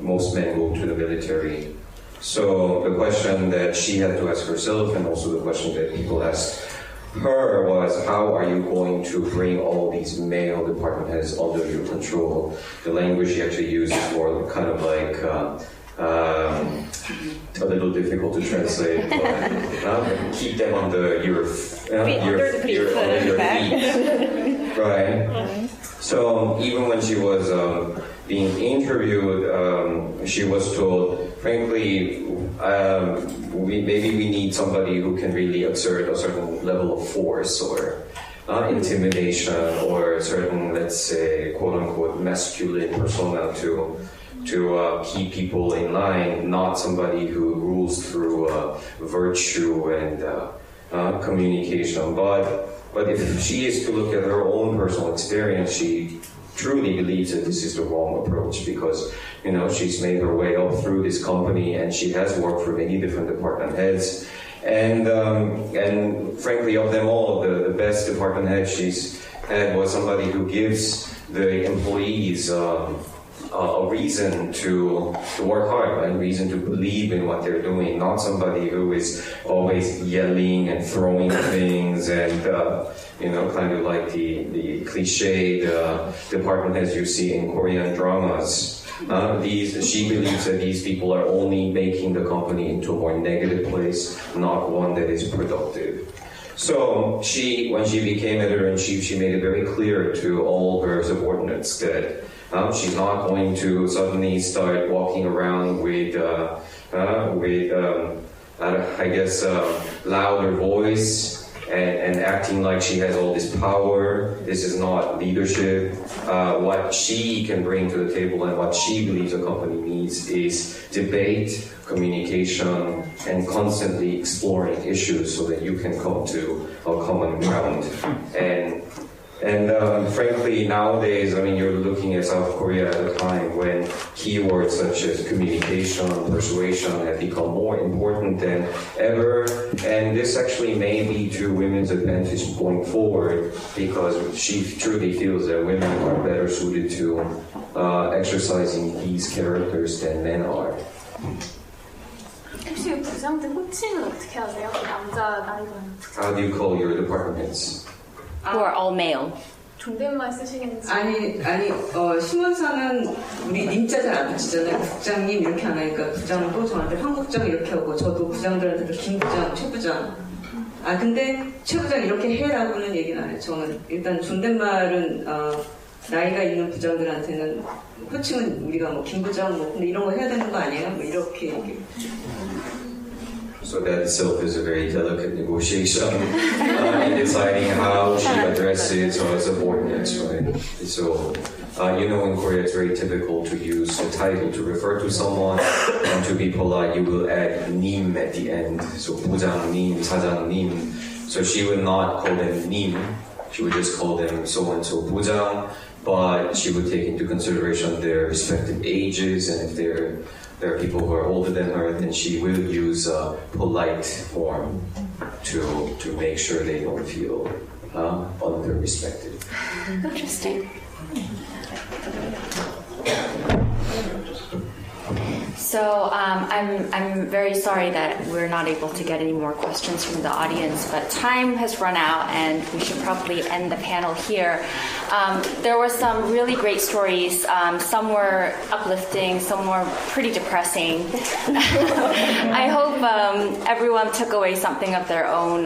most men go to the military. So the question that she had to ask herself, and also the question that people asked her, was how are you going to bring all these male department heads under your control? The language she actually used is more kind of like a little difficult to translate, but keep them under your feet. Right. So even when she was being interviewed, she was told, frankly, maybe we need somebody who can really exert a certain level of force or intimidation or a certain, let's say, quote-unquote, masculine persona to keep people in line, not somebody who rules through virtue and communication. But if she is to look at her own personal experience, she truly believes that this is the wrong approach because, she's made her way up through this company and she has worked for many different department heads. And frankly, of them all, the best department head she's had was somebody who gives the employees a reason to work hard, a reason to believe in what they're doing, not somebody who is always yelling and throwing things and, kind of like the cliched department heads you see in Korean dramas. She believes that these people are only making the company into a more negative place, not one that is productive. So when she became editor-in-chief, she made it very clear to all her subordinates that she's not going to suddenly start walking around with louder voice and acting like she has all this power. This is not leadership. What she can bring to the table and what she believes a company needs is debate, communication, and constantly exploring issues so that you can come to a common ground. And frankly, nowadays, you're looking at South Korea at a time when keywords such as communication, persuasion have become more important than ever. And this actually may be to women's advantage going forward because she truly feels that women are better suited to exercising these characters than men are. 혹시 부장들 호칭은 어떻게 하세요? 남자 나이가 How do you call your department heads? Who are all male. 존댓말 쓰시는지. 아니, 신문사는 우리 님자 잘 안 붙이잖아요. 국장님 이렇게 안 하니까 부장도 저한테 황 국장 이렇게 하고 저도 부장들한테도 김 부장, 최 부장. 근데 최 부장 이렇게 해라고는 얘기는 안 해요. 저는 일단 존댓말은 나이가 있는 부장들한테는 호칭은 우리가 김 부장 근데 이런 거 해야 되는 거 아니에요? 이렇게 얘기해요. So that itself is a very delicate negotiation in deciding how she addresses her subordinates, right? So, in Korea it's very typical to use a title to refer to someone, and to be polite, you will add 님 at the end. So, 부장님, 사장님. So she would not call them 님, she would just call them so-and-so 부장, but she would take into consideration their respective ages, and if there are people who are older than her, then she will use a polite form to make sure they don't feel under-respected. Interesting. So I'm very sorry that we're not able to get any more questions from the audience, but time has run out and we should probably end the panel here. There were some really great stories. Some were uplifting, some were pretty depressing. I hope everyone took away something of their own.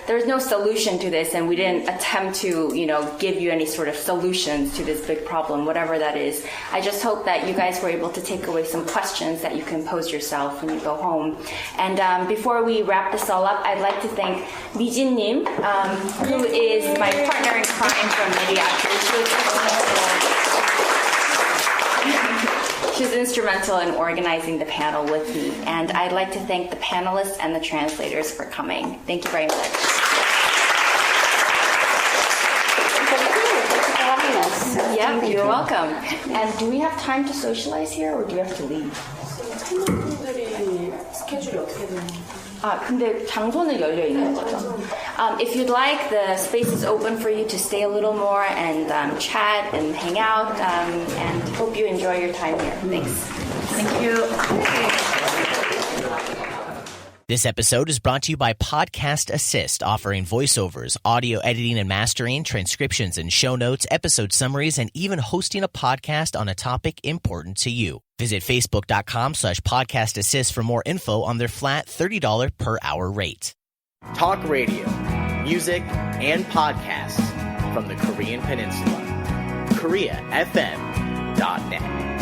There's no solution to this, and we didn't attempt to, give you any sort of solutions to this big problem, whatever that is. I just hope that you guys were able to take away some questions that you can pose yourself when you go home. And before we wrap this all up, I'd like to thank Mijin-nim, who is my partner in crime from Mediatry. She was instrumental in organizing the panel with me. And I'd like to thank the panelists and the translators for coming. Thank you very much. Yeah, you're welcome. And do we have time to socialize here, or do we have to leave? 스케줄이 어떻게 되나요? 근데 장소는 열려 있는 거죠. If you'd like, the space is open for you to stay a little more and chat and hang out. And hope you enjoy your time here. Thanks. Thank you. This episode is brought to you by Podcast Assist, offering voiceovers, audio editing and mastering, transcriptions and show notes, episode summaries, and even hosting a podcast on a topic important to you. Visit facebook.com/podcastassist for more info on their flat $30 per hour rate. Talk radio, music, and podcasts from the Korean Peninsula. Korea FM podcast.net.